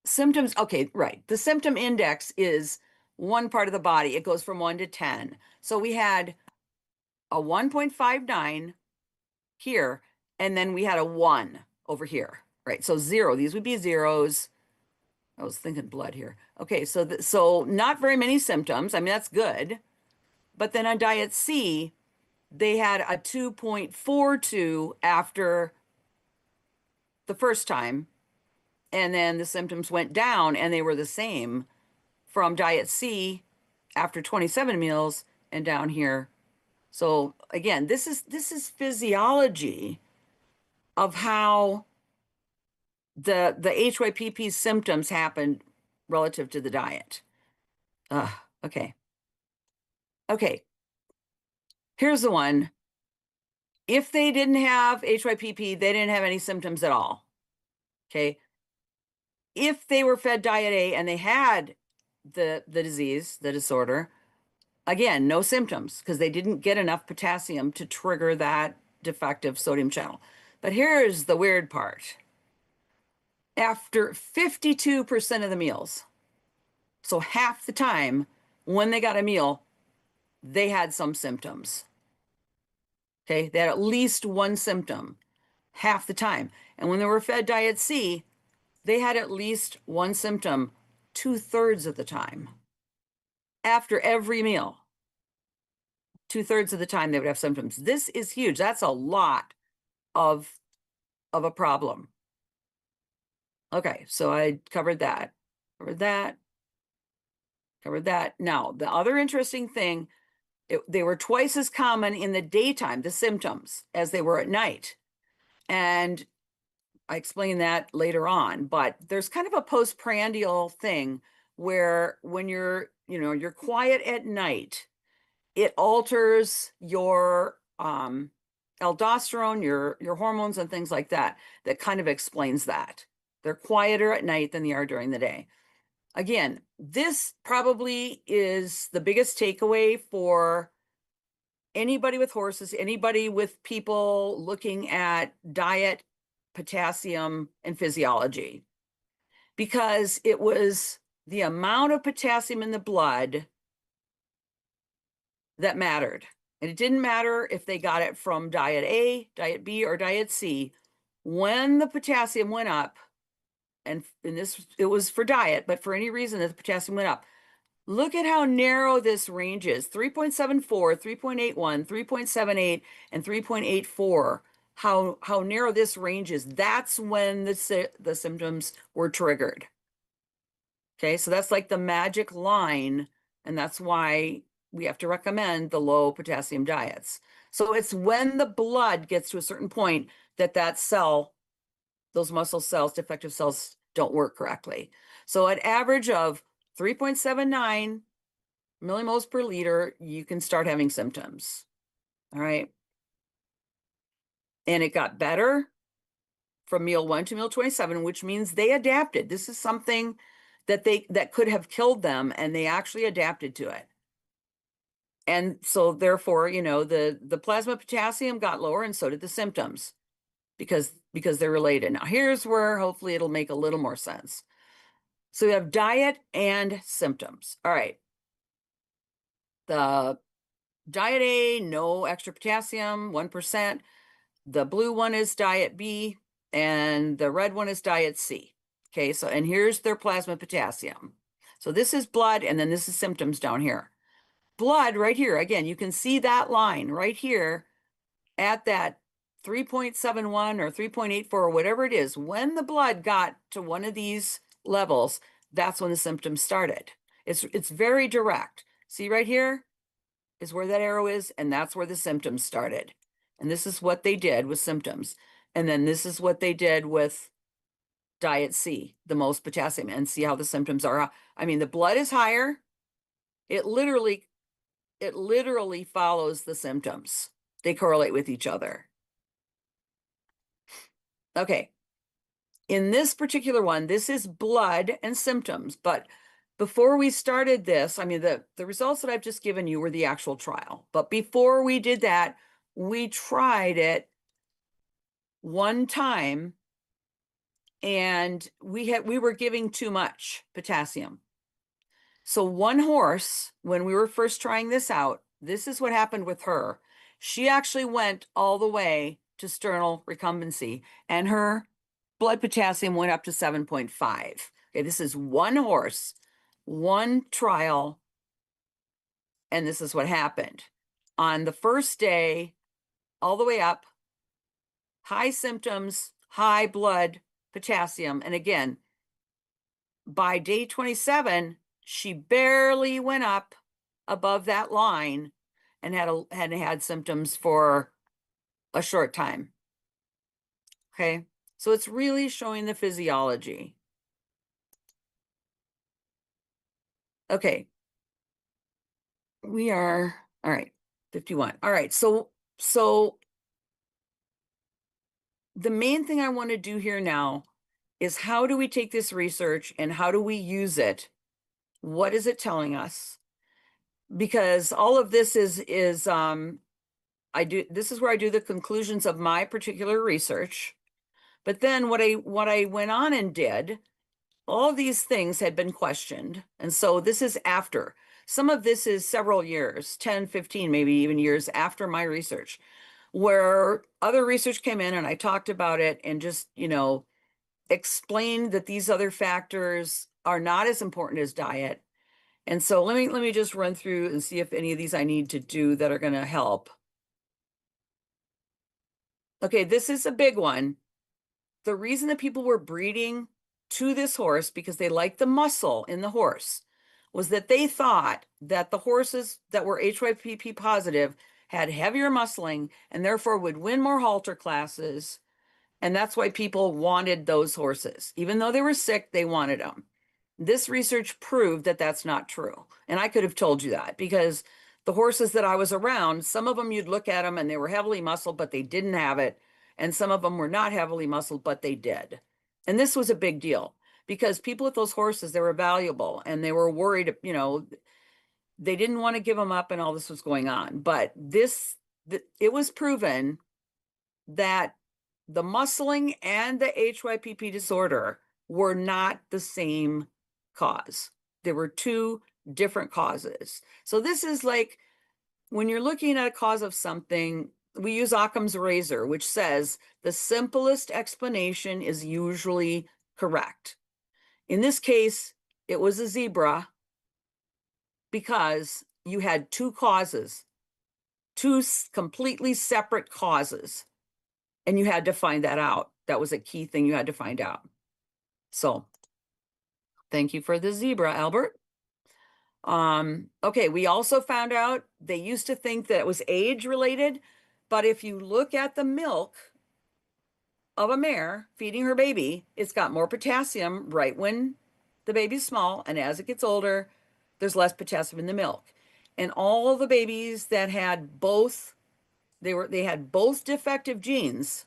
B: Symptoms. Okay, right. The symptom index is one part of the body. It goes from 1 to 10. So we had a 1.59 here, and then we had a 1 over here, right? So 0. These would be zeros. I was thinking blood here. Okay, so not very many symptoms. I mean, that's good. But then on diet C, they had a 2.42 after the first time, and then the symptoms went down and they were the same from diet C after 27 meals and down here. So again, this is physiology of how the HYPP symptoms happened relative to the diet. Okay. Okay. Here's the one. If they didn't have HYPP, they didn't have any symptoms at all. Okay. If they were fed diet A and they had the disease, the disorder, again, no symptoms because they didn't get enough potassium to trigger that defective sodium channel. But here's the weird part. After 52% of the meals, so half the time when they got a meal, they had some symptoms. Okay, they had at least one symptom half the time. And when they were fed diet C, they had at least one symptom 2/3 of the time. After every meal, 2/3 of the time they would have symptoms. This is huge. That's a lot of a problem. Okay, so I covered that, covered that, covered that. Now, the other interesting thing, they were twice as common in the daytime, the symptoms, as they were at night. And I explain that later on, but there's kind of a postprandial thing where when you're quiet at night, it alters your aldosterone, your hormones and things like that. That kind of explains that. They're quieter at night than they are during the day. Again, this probably is the biggest takeaway for anybody with horses, anybody with people looking at diet, potassium, and physiology, because it was the amount of potassium in the blood that mattered. And it didn't matter if they got it from diet A, diet B, or diet C. When the potassium went up, and in this, it was for diet, but for any reason that the potassium went up, look at how narrow this range is: 3.74, 3.81, 3.78, and 3.84. How narrow this range is. That's when the symptoms were triggered. Okay, so that's like the magic line And that's why we have to recommend the low potassium diets. So it's when the blood gets to a certain point that that cell, those muscle cells, defective cells, don't work correctly. So at average of 3.79 millimoles per liter, you can start having symptoms. All right. And it got better from meal 1 to meal 27, which means they adapted. This is something that could have killed them, and they actually adapted to it. And so therefore, you know, the plasma potassium got lower, and so did the symptoms, because they're related. Now here's where hopefully it'll make a little more sense. So we have diet and symptoms. All right. The diet A, no extra potassium, 1%. The blue one is diet B, and the red one is diet C. Okay, so, and here's their plasma potassium. So this is blood, and then this is symptoms down here. Blood right here, again, you can see that line right here at that 3.71 or 3.84 or whatever it is. When the blood got to one of these levels, that's when the symptoms started. It's very direct. See right here is where that arrow is, and that's where the symptoms started. And this is what they did with symptoms. And then this is what they did with diet C, the most potassium, and see how the symptoms are. I mean, the blood is higher. It literally follows the symptoms. They correlate with each other. Okay. In this particular one, this is blood and symptoms. But before we started this, I mean, the results that I've just given you were the actual trial. But before we did that, we tried it one time, and we were giving too much potassium. So one horse, when we were first trying this out, this is what happened with her. She actually went all the way to sternal recumbency, and her blood potassium went up to 7.5. Okay, this is one horse, one trial, and this is what happened. On the first day, all the way up, high symptoms, high blood potassium. And again, by day 27, she barely went up above that line and had symptoms for a short time. Okay, so it's really showing the physiology. Okay, we are, all right, 51. All right, so the main thing I want to do here now is, how do we take this research and how do we use it? What is it telling us? Because all of this is this is where I do the conclusions of my particular research. But then what I went on and did, all these things had been questioned. And so this is after. Some of this is several years, 10, 15, maybe even years after my research, where other research came in and I talked about it and just, you know, explained that these other factors are not as important as diet. And so let me just run through and see if any of these I need to do that are going to help. Okay, this is a big one. The reason that people were breeding to this horse, because they liked the muscle in the horse, was that they thought that the horses that were HYPP positive had heavier muscling and therefore would win more halter classes. And that's why people wanted those horses. Even though they were sick, they wanted them. This research proved that that's not true. And I could have told you that, because the horses that I was around, some of them you'd look at them and they were heavily muscled, but they didn't have it. And some of them were not heavily muscled, but they did. And this was a big deal, because people with those horses, they were valuable and they were worried, you know, they didn't want to give them up and all this was going on. But it was proven that the muscling and the HYPP disorder were not the same cause. There were two different causes. So this is like, when you're looking at a cause of something, we use Occam's razor, which says the simplest explanation is usually correct. In this case, it was a zebra, because you had two causes, two completely separate causes, and you had to find that out. That was a key thing you had to find out. So thank you for the zebra, Albert. Okay, we also found out they used to think that it was age related, but if you look at the milk of a mare feeding her baby, it's got more potassium right when the baby's small, and as it gets older, there's less potassium in the milk. And all the babies that had both, they had both defective genes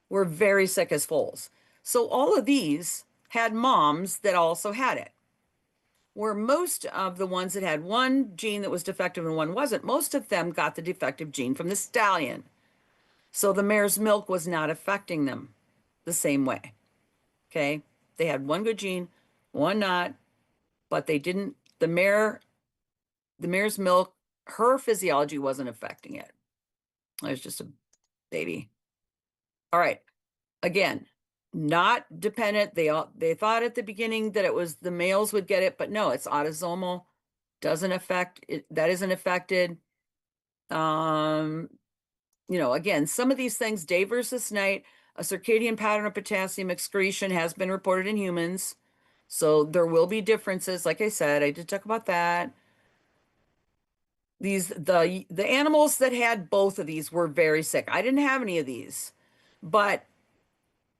B: were very sick as foals. So all of these had moms that also had it. Where most of the ones that had one gene that was defective and one wasn't, most of them got the defective gene from the stallion. So the mare's milk was not affecting them the same way. Okay. They had one good gene, one not, but they didn't, the mare's milk, her physiology wasn't affecting it. It was just a baby. All right. Again, not dependent. They thought at the beginning that it was the males would get it, but no, it's autosomal. Doesn't affect it. That isn't affected. Again, some of these things, day versus night, a circadian pattern of potassium excretion has been reported in humans. So there will be differences. Like I said, I did talk about that. The animals that had both of these were very sick. I didn't have any of these. But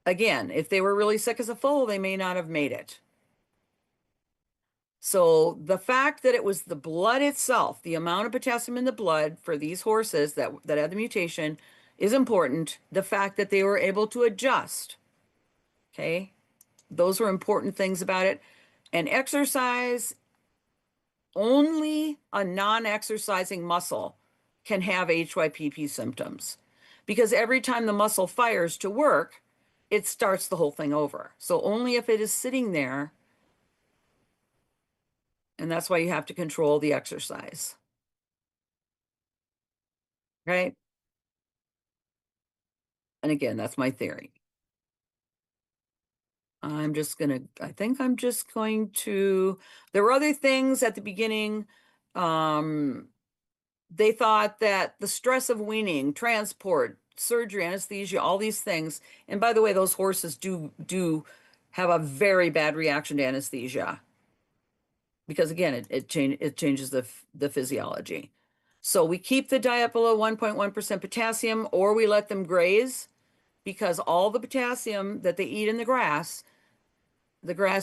B: again, if they were really sick as a foal, they may not have made it. So the fact that it was the blood itself, the amount of potassium in the blood for these horses that had the mutation is important. The fact that they were able to adjust, okay? Those were important things about it. And exercise, only a non-exercising muscle can have HYPP symptoms because every time the muscle fires to work, it starts the whole thing over. So only if it is sitting there. And that's why you have to control the exercise. Right? And again, that's my theory. I think I'm just going to, there were other things at the beginning. They thought that the stress of weaning, transport, surgery, anesthesia, all these things. And by the way, those horses do have a very bad reaction to anesthesia. Because again, it changes the physiology. So we keep the diet below 1.1% potassium, or we let them graze, because all the potassium that they eat in the grass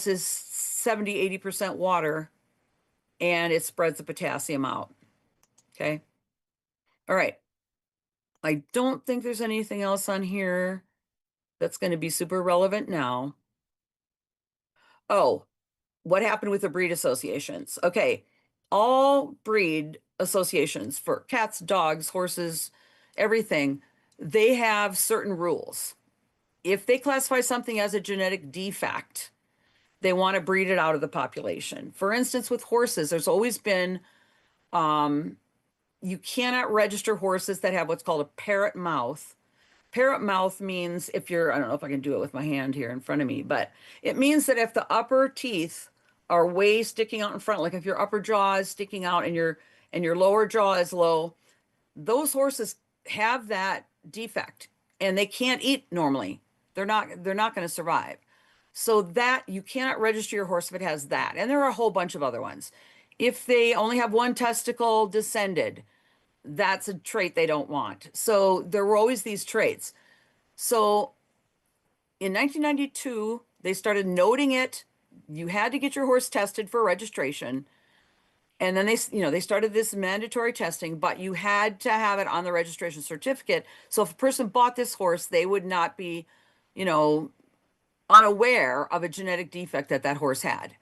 B: is 70, 80% water, and it spreads the potassium out. Okay. All right. I don't think there's anything else on here that's going to be super relevant now. Oh, what happened with the breed associations? Okay. All breed associations for cats, dogs, horses, everything, they have certain rules. If they classify something as a genetic defect, they want to breed it out of the population. For instance, with horses, there's always been, you cannot register horses that have what's called a parrot mouth. Parrot mouth means I don't know if I can do it with my hand here in front of me, but it means that if the upper teeth are way sticking out in front, like if your upper jaw is sticking out and your lower jaw is low, those horses have that defect and they can't eat normally. They're not going to survive. So that you cannot register your horse if it has that. And there are a whole bunch of other ones. If they only have one testicle descended, that's a trait they don't want. So there were always these traits. So in 1992, they started noting it. You had to get your horse tested for registration. And then they started this mandatory testing, but you had to have it on the registration certificate. So if a person bought this horse, they would not be, unaware of a genetic defect that horse had.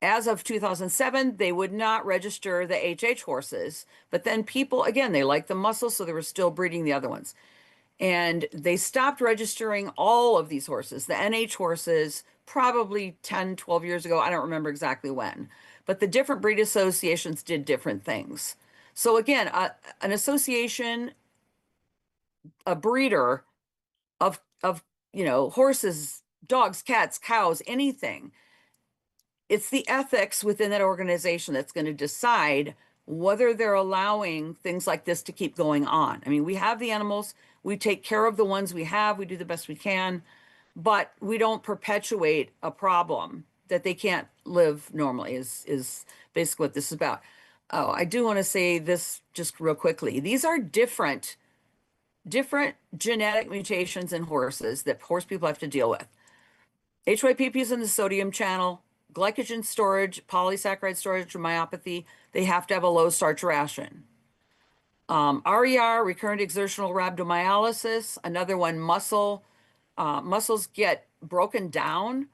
B: As of 2007, they would not register the HH horses, but then people, again, they liked the muscle, so they were still breeding the other ones. And they stopped registering all of these horses, the NH horses, probably 10, 12 years ago. I don't remember exactly when, but the different breed associations did different things. So again, an association, a breeder of horses, dogs, cats, cows, anything. It's the ethics within that organization that's going to decide whether they're allowing things like this to keep going on. I mean, we have the animals, we take care of the ones we have, we do the best we can, but we don't perpetuate a problem that they can't live normally is basically what this is about. Oh, I do want to say this just real quickly. These are different genetic mutations in horses that horse people have to deal with. HYPP is in the sodium channel, glycogen storage, polysaccharide storage, myopathy. They have to have a low starch ration. RER, recurrent exertional rhabdomyolysis, another one, muscles get broken down.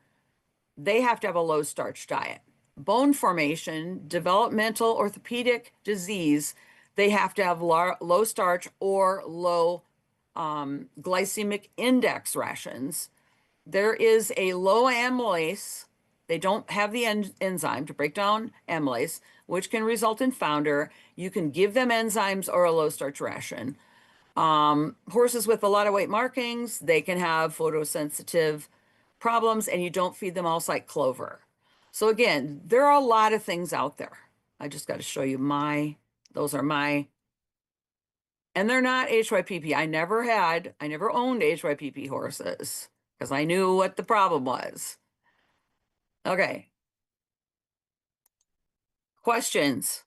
B: They have to have a low starch diet. Bone formation, developmental orthopedic disease, they have to have low starch or low glycemic index rations. There is a low amylase. They don't have the enzyme to break down amylase, which can result in founder. You can give them enzymes or a low starch ration. Horses with a lot of weight markings, they can have photosensitive problems, and you don't feed them all-site clover. So again, there are a lot of things out there. I just got to show you those are my, and they're not HYPP. I never owned HYPP horses because I knew what the problem was. Okay. Questions?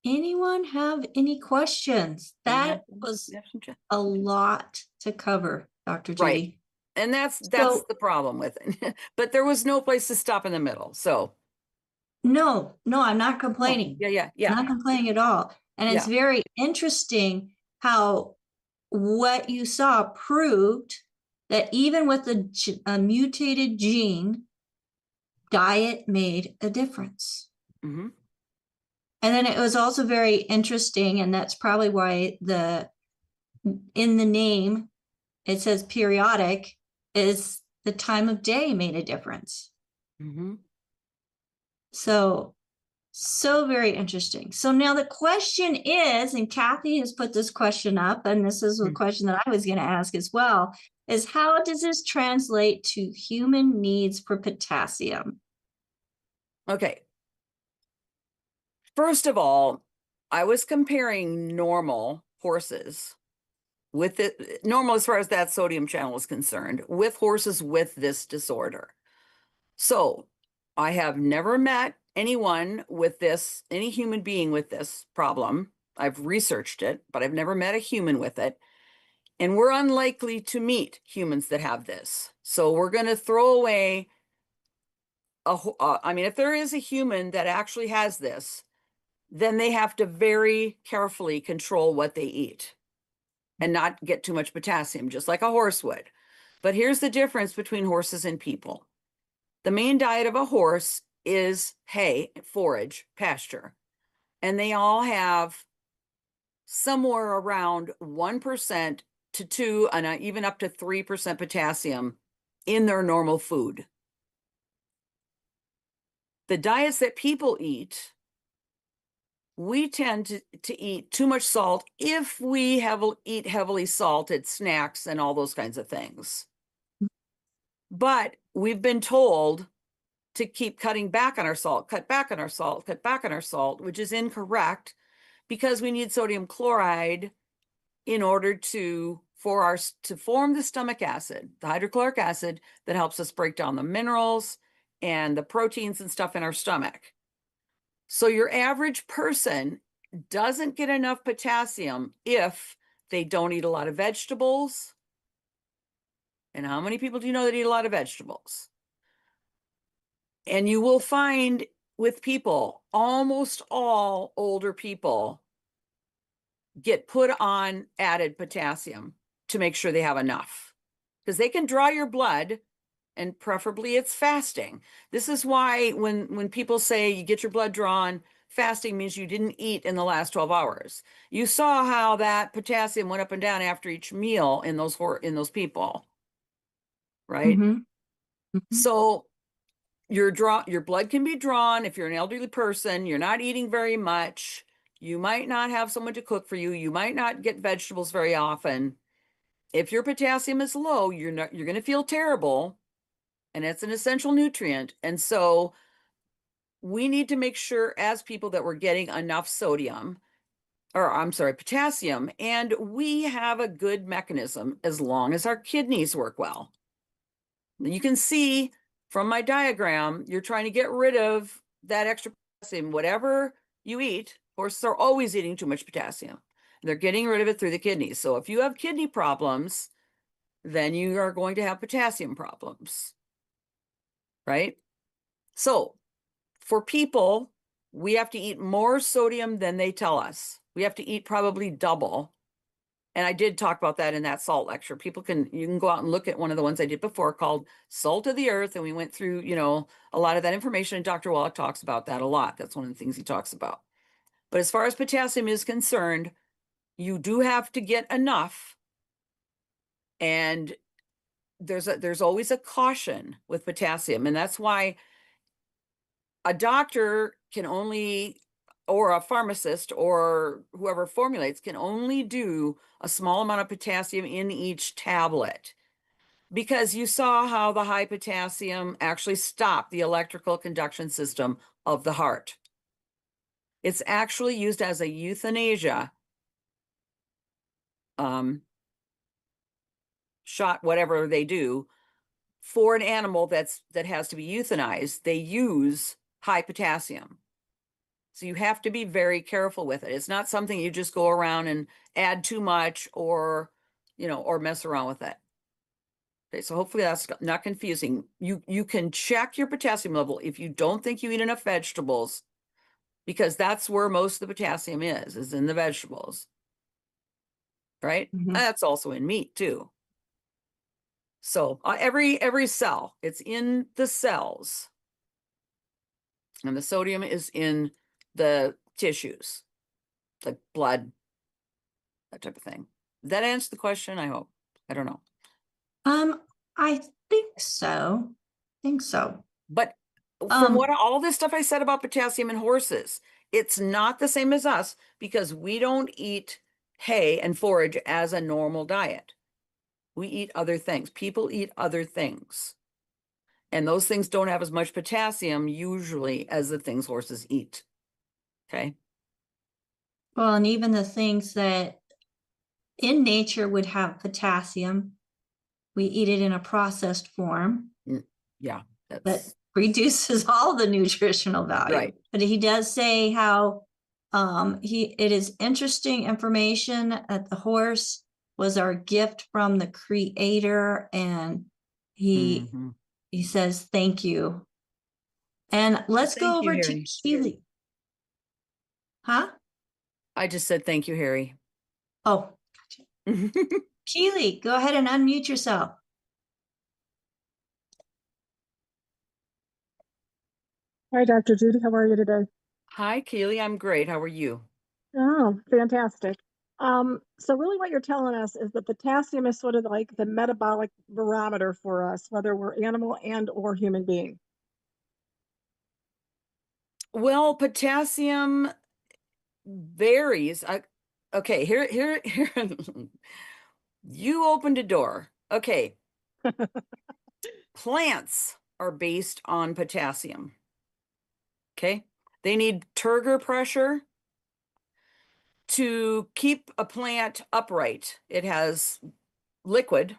A: Anyone have any questions? That was a lot to cover, Dr. Judy.
B: Right. And that's the problem with it. But there was no place to stop in the middle. So
A: no, I'm not complaining.
B: Yeah.
A: Not complaining at all. And it's very interesting how what you saw proved that even with a mutated gene, diet made a difference.
B: Mm-hmm.
A: And then it was also very interesting, and that's probably why in the name it says periodic, is the time of day made a difference.
B: Mm-hmm.
A: So very interesting. So now the question is, and Kathy has put this question up, and this is a question that I was going to ask as well, is how does this translate to human needs for potassium?
B: Okay. First of all, I was comparing normal horses with it, normal as far as that sodium channel is concerned, with horses with this disorder. So I have never met anyone with this, any human being with this problem. I've researched it, but I've never met a human with it. And we're unlikely to meet humans that have this. So we're going to throw away if there is a human that actually has this, then they have to very carefully control what they eat and not get too much potassium, just like a horse would. But here's the difference between horses and people. The main diet of a horse is hay, forage, pasture. And they all have somewhere around 1% to 2% and even up to 3% potassium in their normal food. The diets that people eat, we tend to eat too much salt if we eat heavily salted snacks and all those kinds of things. But we've been told to keep cutting back on our salt, cut back on our salt, which is incorrect because we need sodium chloride in order to form the stomach acid, the hydrochloric acid that helps us break down the minerals and the proteins and stuff in our stomach. So your average person doesn't get enough potassium if they don't eat a lot of vegetables. And how many people do you know that eat a lot of vegetables? And you will find with people, almost all older people get put on added potassium to make sure they have enough, because they can draw your blood, and preferably it's fasting. This is why when people say you get your blood drawn, fasting means you didn't eat in the last 12 hours. You saw how that potassium went up and down after each meal in those people, right?
A: Mm-hmm. Mm-hmm.
B: So your blood can be drawn if you're an elderly person, you're not eating very much, you might not have someone to cook for you, you might not get vegetables very often. If your potassium is low, you're going to feel terrible, and it's an essential nutrient. And so we need to make sure as people that we're getting enough sodium. or I'm sorry, potassium, and we have a good mechanism as long as our kidneys work well. You can see from my diagram, you're trying to get rid of that extra potassium. Whatever you eat, horses are always eating too much potassium. They're getting rid of it through the kidneys. So if you have kidney problems, then you are going to have potassium problems, right? So for people, we have to eat more sodium than they tell us. We have to eat probably double. And I did talk about that in that salt lecture. You can go out and look at one of the ones I did before called Salt of the Earth. And we went through, a lot of that information. And Dr. Wallach talks about that a lot. That's one of the things he talks about. But as far as potassium is concerned, you do have to get enough. And there's always a caution with potassium. And that's why a doctor can only, or a pharmacist or whoever formulates can only do a small amount of potassium in each tablet, because you saw how the high potassium actually stopped the electrical conduction system of the heart. It's actually used as a euthanasia shot, whatever they do for an animal that has to be euthanized. They use high potassium. So you have to be very careful with it. It's not something you just go around and add too much or mess around with it. Okay, so hopefully that's not confusing. You can check your potassium level if you don't think you eat enough vegetables, because that's where most of the potassium is in the vegetables, right?
A: Mhm.
B: That's also in meat too. So every cell, it's in the cells, and the sodium is in the tissues, like blood, that type of thing. Did that answer the question? I hope. I don't know.
A: I think so.
B: But from what all this stuff I said about potassium in horses, it's not the same as us, because we don't eat hay and forage as a normal diet. We eat other things. People eat other things. And those things don't have as much potassium usually as the things horses eat. Okay.
A: Well, and even the things that in nature would have potassium, we eat it in a processed form.
B: Yeah.
A: That reduces all the nutritional value.
B: Right.
A: But he does say how it is interesting information that the horse was our gift from the creator, and he says thank you. And let's go over to Keely. Huh?
B: I just said thank you, Harry.
A: Oh, gotcha. Keely, go ahead and unmute yourself.
D: Hi, Dr. Judy. How are you today?
B: Hi, Keely. I'm great. How are you?
D: Oh, fantastic. So really what you're telling us is that potassium is sort of like the metabolic barometer for us, whether we're animal and or human being.
B: Well, potassium varies. Okay, here. You opened a door. Okay. Plants are based on potassium. Okay. They need turgor pressure to keep a plant upright. It has liquid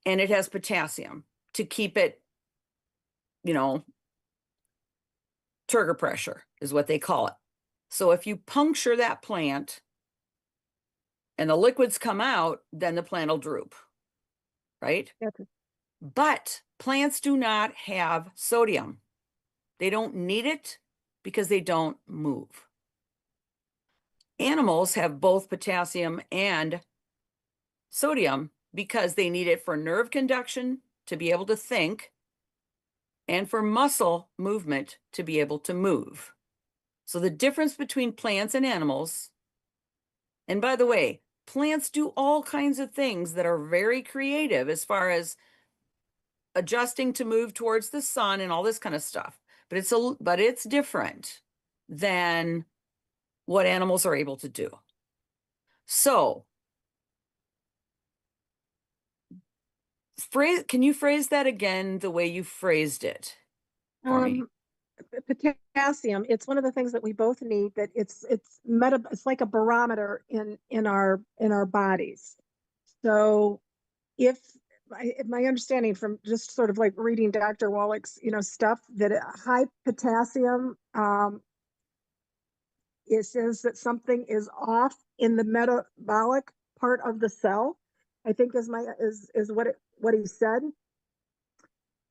B: and it has potassium to keep it, turgor pressure is what they call it. So if you puncture that plant and the liquids come out, then the plant will droop, right?
D: Okay.
B: But plants do not have sodium. They don't need it because they don't move. Animals have both potassium and sodium because they need it for nerve conduction to be able to think, and for muscle movement to be able to move. So the difference between plants and animals, and by the way, plants do all kinds of things that are very creative as far as adjusting to move towards the sun and all this kind of stuff. But it's different than what animals are able to do. So can you phrase that again the way you phrased it for me?
D: potassium, it's one of the things that we both need, that it's like a barometer in our bodies. So if my understanding from just sort of like reading Dr. Wallach's, stuff, that high potassium, it says that something is off in the metabolic part of the cell. I think is what he said,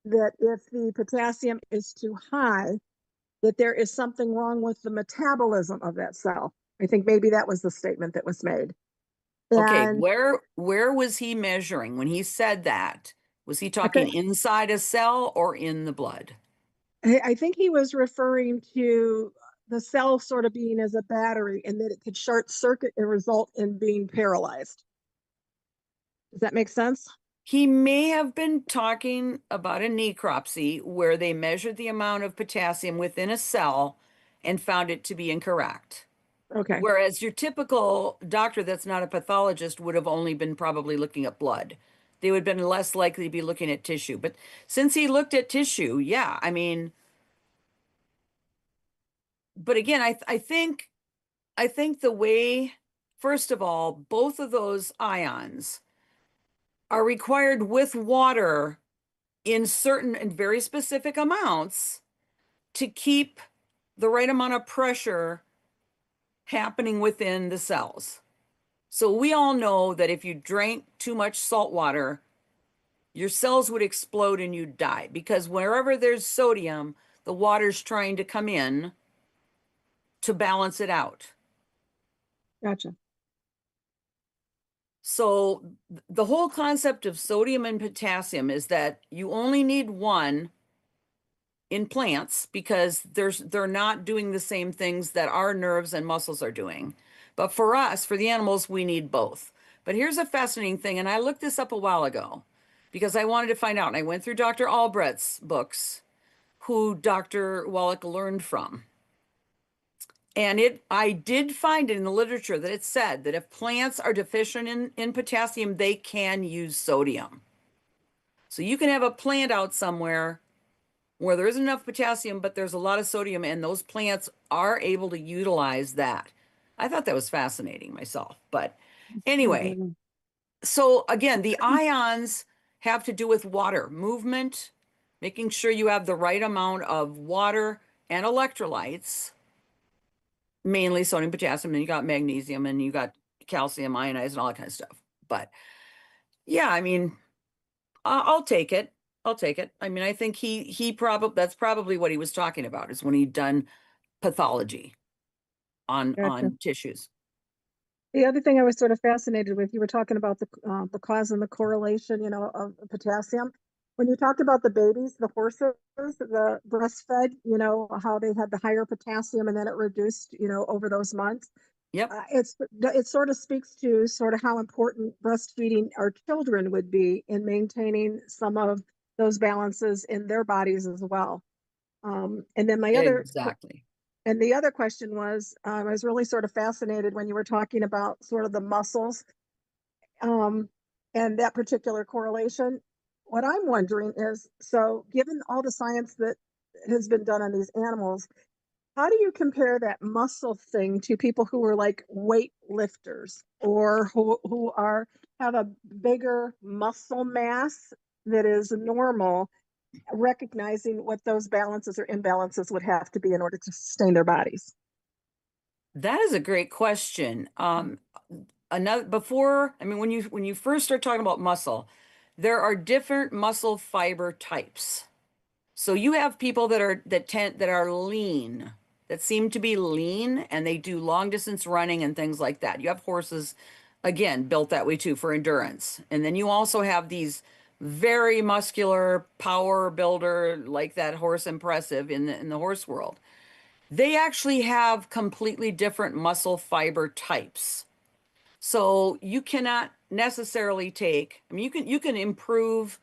D: that if the potassium is too high, that there is something wrong with the metabolism of that cell. I think maybe that was the statement that was made.
B: Okay,
D: And
B: where was he measuring when he said that? Was he talking inside a cell or in the blood?
D: I think he was referring to the cell sort of being as a battery, and that it could short circuit and result in being paralyzed. Does that make sense?
B: He may have been talking about a necropsy where they measured the amount of potassium within a cell and found it to be incorrect.
D: Okay.
B: Whereas your typical doctor that's not a pathologist would have only been probably looking at blood. They would have been less likely to be looking at tissue. But since he looked at tissue, yeah, I mean, but again, I think the way, first of all, both of those ions are required with water in certain and very specific amounts to keep the right amount of pressure happening within the cells. So we all know that if you drank too much salt water, your cells would explode and you'd die, because wherever there's sodium, the water's trying to come in to balance it out.
D: Gotcha.
B: So the whole concept of sodium and potassium is that you only need one in plants because they're not doing the same things that our nerves and muscles are doing. But for us, for the animals, we need both. But here's a fascinating thing, and I looked this up a while ago because I wanted to find out. And I went through Dr. Albrecht's books, who Dr. Wallach learned from. And I did find it in the literature that it said that if plants are deficient in potassium, they can use sodium. So you can have a plant out somewhere where there isn't enough potassium, but there's a lot of sodium, and those plants are able to utilize that. I thought that was fascinating myself. But anyway, so again, the ions have to do with water movement, making sure you have the right amount of water and electrolytes, mainly sodium, potassium, and you got magnesium, and you got calcium ionized and all that kind of stuff. But yeah, I mean, I'll take it. I'll take it. I mean, I think that's probably what he was talking about, is when he'd done pathology on
D: Gotcha.
B: tissues.
D: The other thing I was sort of fascinated with, you were talking about the cause and the correlation, of potassium. When you talked about the babies, the horses, the breastfed, how they had the higher potassium and then it reduced, over those months.
B: Yep.
D: It sort of speaks to sort of how important breastfeeding our children would be in maintaining some of those balances in their bodies as well. And then
B: Exactly.
D: and the other question was, I was really sort of fascinated when you were talking about sort of the muscles, and that particular correlation. What I'm wondering is, so given all the science that has been done on these animals, how do you compare that muscle thing to people who are like weight lifters, or who have a bigger muscle mass that is normal, recognizing what those balances or imbalances would have to be in order to sustain their bodies?
B: That is a great question. When you first start talking about muscle, there are different muscle fiber types. So you have people that are lean, that seem to be lean, and they do long distance running and things like that. You have horses, again, built that way too, for endurance. And then you also have these very muscular power builder, like that horse impressive in the horse world. They actually have completely different muscle fiber types. So you cannot necessarily you can improve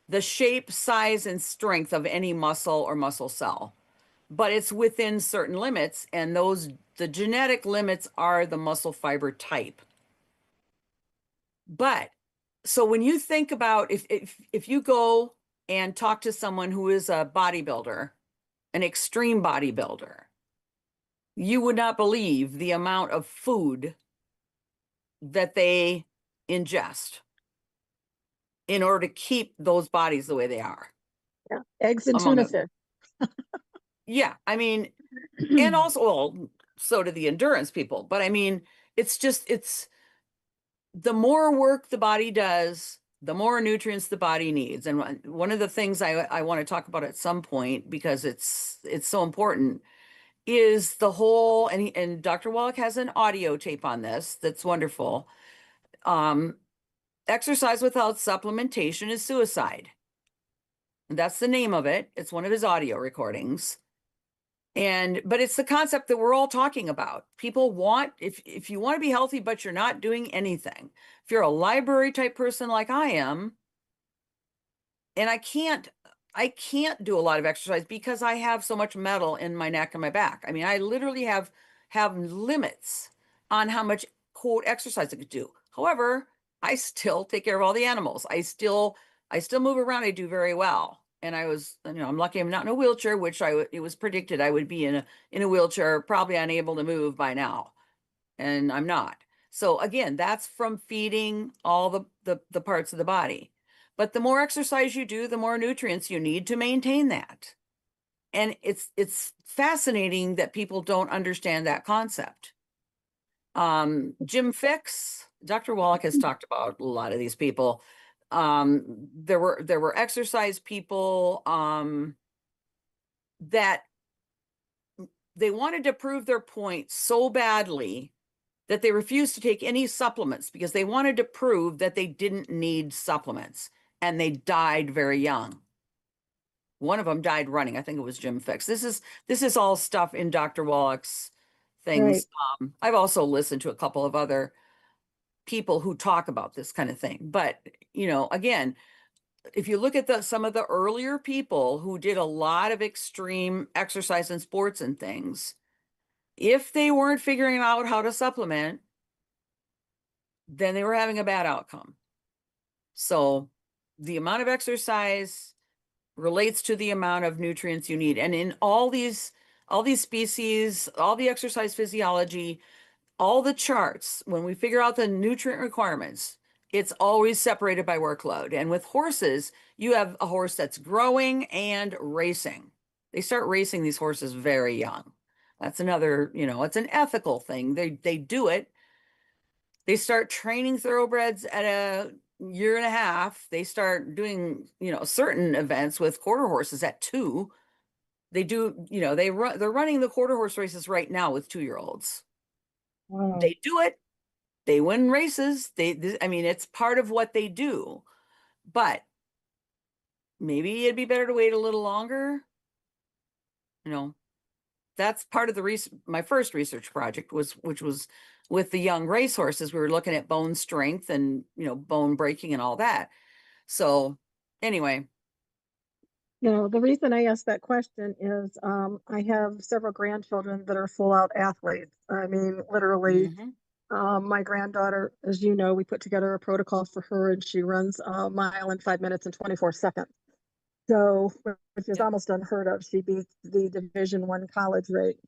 B: the shape, size, and strength of any muscle or muscle cell, but it's within certain limits, and the genetic limits are the muscle fiber type. But so when you think about, if you go and talk to someone who is a bodybuilder, an extreme bodybuilder, you would not believe the amount of food that they ingest in order to keep those bodies the way they are.
D: Yeah. Eggs and
B: Among
D: tuna
B: them.
D: fish.
B: Yeah, I mean, and also, well, so do the endurance people. But I mean, it's the more work the body does, the more nutrients the body needs. And one of the things I want to talk about at some point, because it's so important, is the whole, and Dr. Wallach has an audio tape on this that's wonderful. Exercise without supplementation is suicide. And that's the name of it. It's one of his audio recordings. But it's the concept that we're all talking about. People want, if you want to be healthy, but you're not doing anything, if you're a library type person like I am, and I can't do a lot of exercise because I have so much metal in my neck and my back. I mean, I literally have limits on how much quote exercise I could do. However, I still take care of all the animals. I still move around. I do very well. And I was, I'm lucky I'm not in a wheelchair, which it was predicted I would be in a wheelchair, probably unable to move by now. And I'm not. So again, that's from feeding all the parts of the body. But the more exercise you do, the more nutrients you need to maintain that. And it's fascinating that people don't understand that concept. Jim Fixx, Dr. Wallach has talked about a lot of these people. There were exercise people that they wanted to prove their point so badly that they refused to take any supplements because they wanted to prove that they didn't need supplements, and they died very young. One of them died running. I think it was Jim Fixx. This is all stuff in Dr. Wallach's things.
D: Right.
B: I've also listened to a couple of other people who talk about this kind of thing. But, again, if you look at some of the earlier people who did a lot of extreme exercise and sports and things, if they weren't figuring out how to supplement, then they were having a bad outcome. So the amount of exercise relates to the amount of nutrients you need. And in all these species, all the exercise physiology, all the charts, when we figure out the nutrient requirements, it's always separated by workload. And with horses, you have a horse that's growing and racing. They start racing these horses very young. That's another, it's an ethical thing. They do it. They start training thoroughbreds at a year and a half. They start doing, certain events with quarter horses at 2. They do, they're running the quarter horse races right now with 2-year-olds.
D: Wow.
B: They do it. They win races. I mean, it's part of what they do. But maybe it'd be better to wait a little longer. That's part of my first research project which was with the young racehorses. We were looking at bone strength and, bone breaking and all that. So anyway.
D: The reason I asked that question is I have several grandchildren that are full out athletes. I mean, literally, my granddaughter, as you know, we put together a protocol for her, and she runs a mile in 5 minutes and 24 seconds. So, which is almost unheard of. She beats the Division I college rate.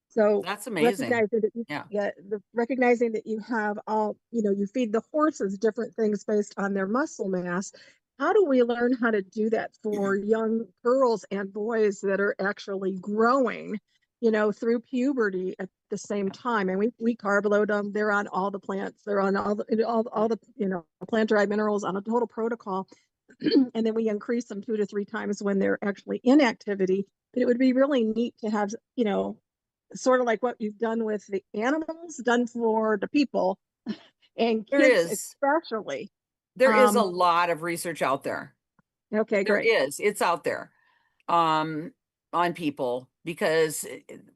D: So
B: that's amazing.
D: Recognizing that you have all, you feed the horses different things based on their muscle mass. How do we learn how to do that for young girls and boys that are actually growing, through puberty at the same time? And we carb load them. They're on all the plants. They're on all the plant-derived minerals on a total protocol. And then we increase them 2 to 3 times when they're actually in activity. But it would be really neat to have, sort of like what you've done with the animals, done for the people and kids especially.
B: There is a lot of research out there.
D: Okay, great.
B: There is. It's out there on people, because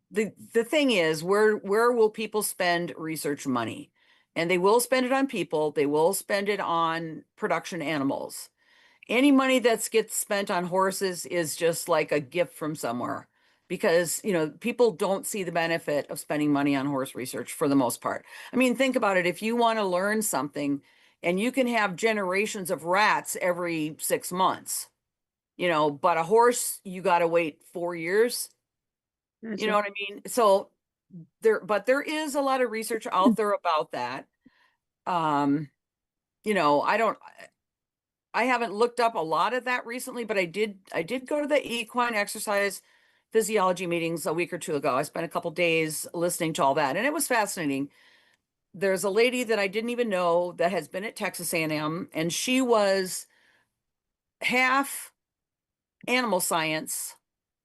B: the thing is, where will people spend research money? And they will spend it on people. They will spend it on production animals. Any money that gets spent on horses is just like a gift from somewhere, because, people don't see the benefit of spending money on horse research for the most part. I mean, think about it. If you want to learn something and you can have generations of rats every 6 months, but a horse, you got to wait 4 years. You know what I mean? So but there is a lot of research out there about that. You know, I haven't looked up a lot of that recently, but I did go to the equine exercise physiology meetings a week or two ago. I spent a couple days listening to all that, and it was fascinating. There's a lady that I didn't even know that has been at Texas A&M, and she was half animal science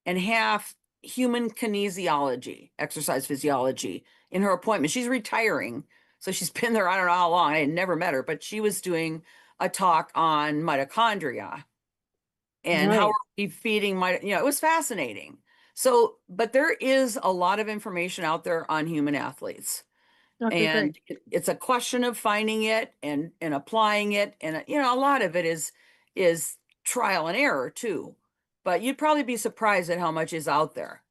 B: and half human kinesiology, exercise physiology in her appointment. She's retiring. So she's been there, I don't know how long. I had never met her, but she was doing a talk on mitochondria and how are we feeding it was fascinating. So, but there is a lot of information out there on human athletes.
D: Okay,
B: And
D: great.
B: it's a question of finding it and applying it. And, you know, a lot of it is trial and error too. But you'd probably be surprised at how much is out there.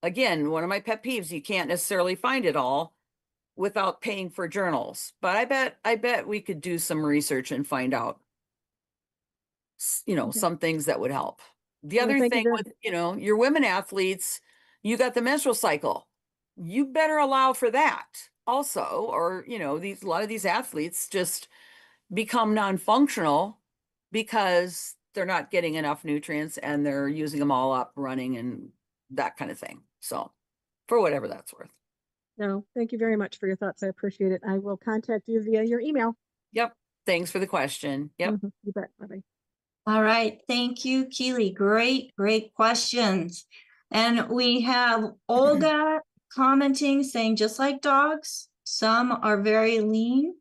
B: Again, one of my pet peeves, you can't necessarily find it all without paying for journals. But I bet we could do some research and find out, you know,
D: Okay.
B: some things that would help. The
D: Well,
B: other
D: thank you
B: thing
D: very-
B: with, you know, your women athletes, you got the menstrual cycle. You better allow for that also, or, you know, a lot of these athletes just become non-functional because they're not getting enough nutrients and they're using them all up running and that kind of thing. So for whatever that's worth.
D: No, thank you very much for your thoughts. I appreciate it. I will contact you via your email.
B: Yep. Thanks for the question. Yep.
D: You bet. Bye-bye.
A: All right. Thank you, Keely. Great questions. And we have Olga commenting, saying, just like dogs, some are very lean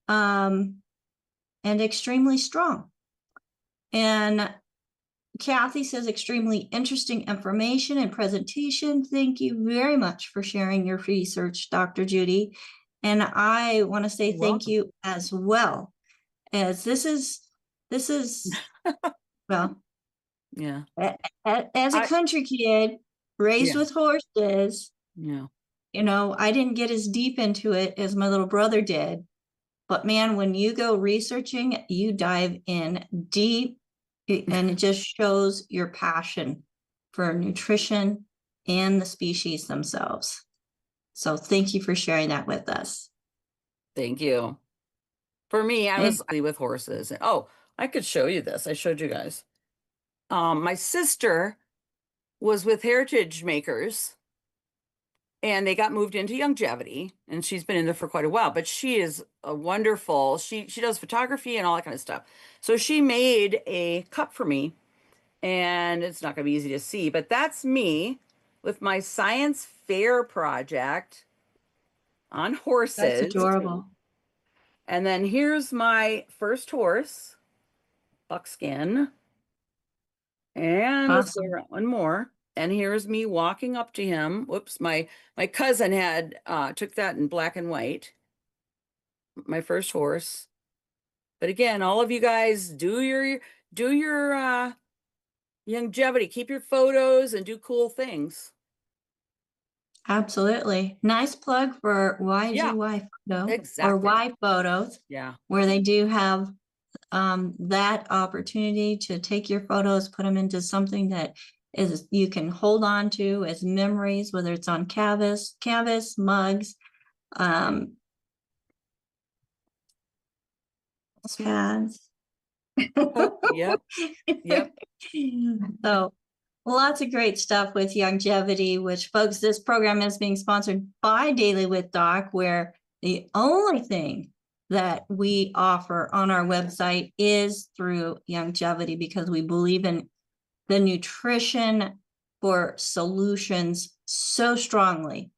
A: and extremely strong. And Kathy says, extremely interesting information and presentation. Thank you very much for sharing your research, Dr. Judy. And I want to say thank you as well, as this is well,
B: yeah.
A: As a country kid raised with horses,
B: yeah,
A: you know, I didn't get as deep into it as my little brother did. But man, when you go researching, you dive in deep, and it just shows your passion for nutrition and the species themselves. So thank you for sharing that with us.
B: Thank you. For me, I was with horses. Oh, I could show you this. I showed you guys. My sister was with Heritage Makers and they got moved into Longevity, and she's been in there for quite a while, but she is a wonderful, she does photography and all that kind of stuff. So she made a cup for me, and it's not going to be easy to see, but that's me with my science fair project on horses.
A: That's adorable.
B: And then here's my first horse, Buckskin. And let's go around one more. And here's me walking up to him. Whoops, my cousin had took that in black and white. My first horse. But again, all of you guys do your longevity. Keep your photos and do cool things.
A: Absolutely. Nice plug for YGY Photo or Y Photos.
B: Yeah.
A: Where they do have that opportunity to take your photos, put them into something that is you can hold on to as memories, whether it's on canvas, mugs, pads.
B: Yep.
A: So lots of great stuff with longevity, which folks, this program is being sponsored by Daily with Doc, where the only thing that we offer on our website is through longevity, because we believe in the nutrition for solutions so strongly.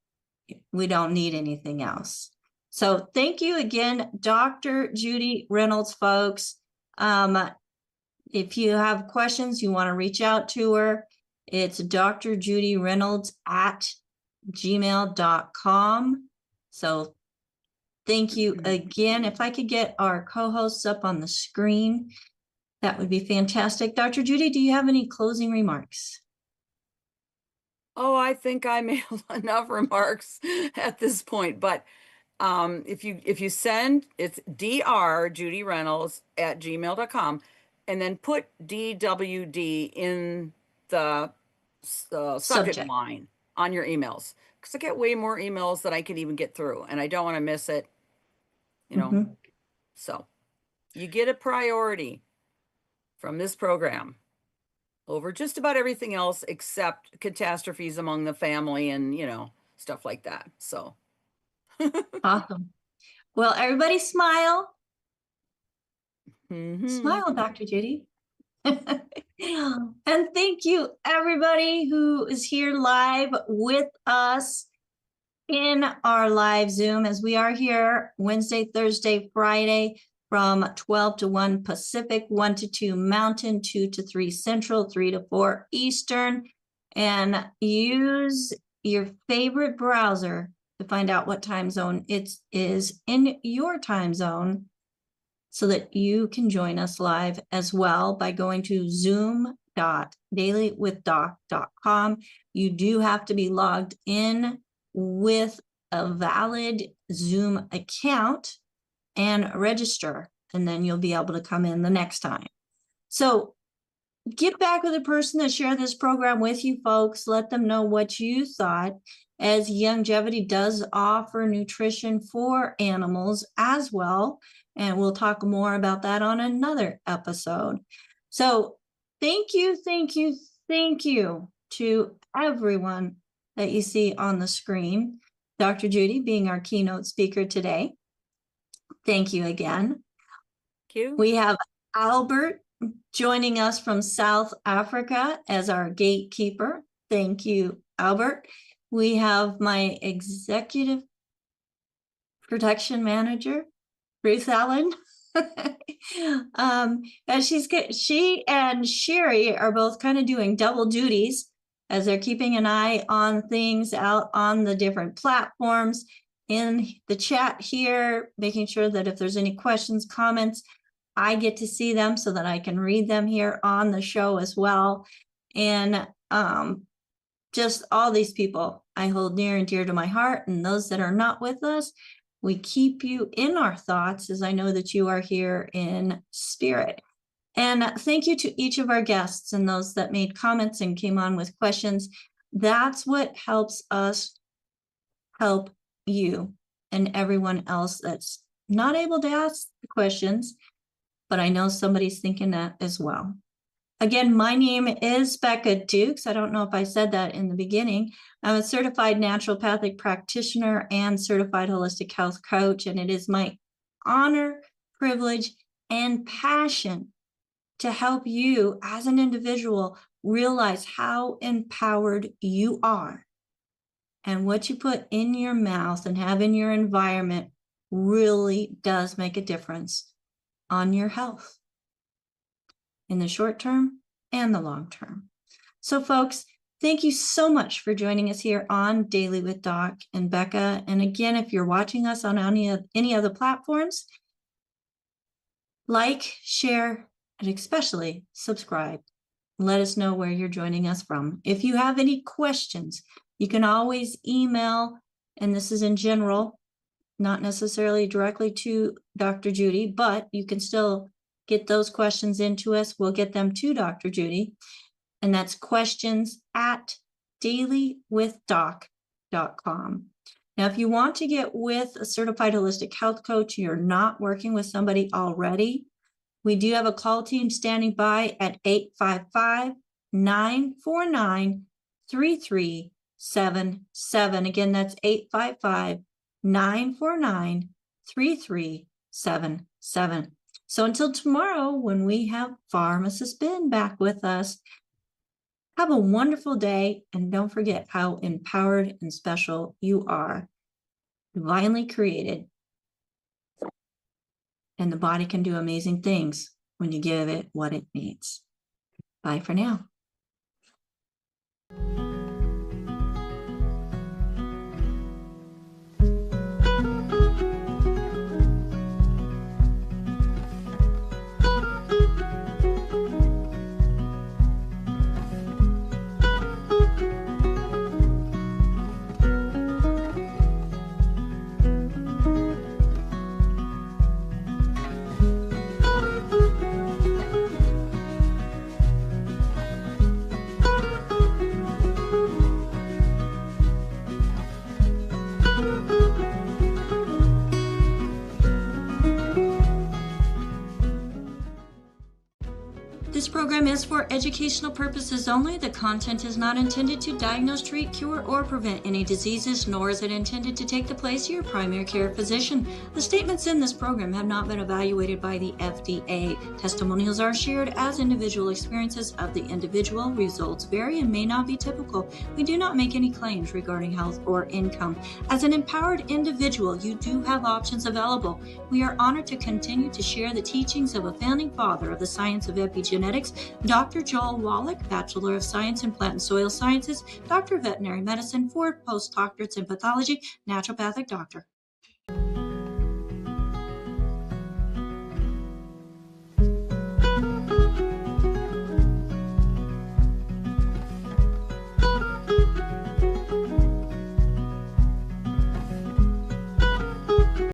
A: We don't need anything else. So thank you again, Dr. Judy Reynolds, folks. If you have questions, you want to reach out to her, it's Dr. Judy Reynolds at gmail.com. So thank you again. If I could get our co-hosts up on the screen, that would be fantastic. Dr. Judy, do you have any closing remarks?
B: Oh, I think I made enough remarks at this point, but if you send, it's Dr. Judy Reynolds at gmail.com, and then put DWD in the subject line. on your emails, because I get way more emails than I can even get through, and I don't want to miss it, you know.
A: Mhm.
B: So you get a priority from this program over just about everything else except catastrophes among the family and, you know, stuff like that. So
A: Awesome. Well, everybody smile.
B: mhm.
A: Smile, Dr. Judy. And thank you, everybody who is here live with us in our live Zoom, as we are here Wednesday, Thursday, Friday from 12 to 1 Pacific, 1 to 2 Mountain, 2 to 3 Central, 3 to 4 Eastern. And use your favorite browser to find out what time zone it is in your time zone, so that you can join us live as well by going to zoom.dailywithdoc.com. You do have to be logged in with a valid Zoom account and register, and then you'll be able to come in the next time. So get back with the person that shared this program with you, folks. Let them know what you thought, as Longevity does offer nutrition for animals as well. And we'll talk more about that on another episode. So thank you, thank you, thank you to everyone that you see on the screen. Dr. Judy being our keynote speaker today. Thank you again.
B: Thank you.
A: We have Albert joining us from South Africa as our gatekeeper. Thank you, Albert. We have my executive protection manager, Ruth Allen. And she and Sherry are both kind of doing double duties, as they're keeping an eye on things out on the different platforms, in the chat here, making sure that if there's any questions, comments, I get to see them so that I can read them here on the show as well. And just all these people I hold near and dear to my heart, and those that are not with us, we keep you in our thoughts, as I know that you are here in spirit. And thank you to each of our guests and those that made comments and came on with questions. That's what helps us help you and everyone else that's not able to ask the questions, but I know somebody's thinking that as well. Again, my name is Becca Dukes. I don't know if I said that in the beginning. I'm a certified naturopathic practitioner and certified holistic health coach, and it is my honor, privilege, and passion to help you as an individual realize how empowered you are, and what you put in your mouth and have in your environment really does make a difference on your health in the short term and the long term. So folks, thank you so much for joining us here on Daily with Doc and Becca. And again, if you're watching us on any other platforms, like, share, and especially subscribe. Let us know where you're joining us from. If you have any questions, you can always email, and this is in general, not necessarily directly to Dr. Judy, but you can still get those questions into us. We'll get them to Dr. Judy. And that's questions@dailywithdoc.com. Now, if you want to get with a certified holistic health coach, you're not working with somebody already, we do have a call team standing by at 855-949-3377. Again, that's 855-949-3377. So until tomorrow, when we have Pharmacist Ben back with us, have a wonderful day, and don't forget how empowered and special you are, divinely created, and the body can do amazing things when you give it what it needs. Bye for now. This program is for educational purposes only. The content is not intended to diagnose, treat, cure, or prevent any diseases, nor is it intended to take the place of your primary care physician. The statements in this program have not been evaluated by the FDA. Testimonials are shared as individual experiences of the individual. Results vary and may not be typical. We do not make any claims regarding health or income. As an empowered individual, you do have options available. We are honored to continue to share the teachings of a founding father of the science of epigenetics, Dr. Joel Wallach, Bachelor of Science in Plant and Soil Sciences, Doctor of Veterinary Medicine, 4 postdoctorates in Pathology, Naturopathic Doctor.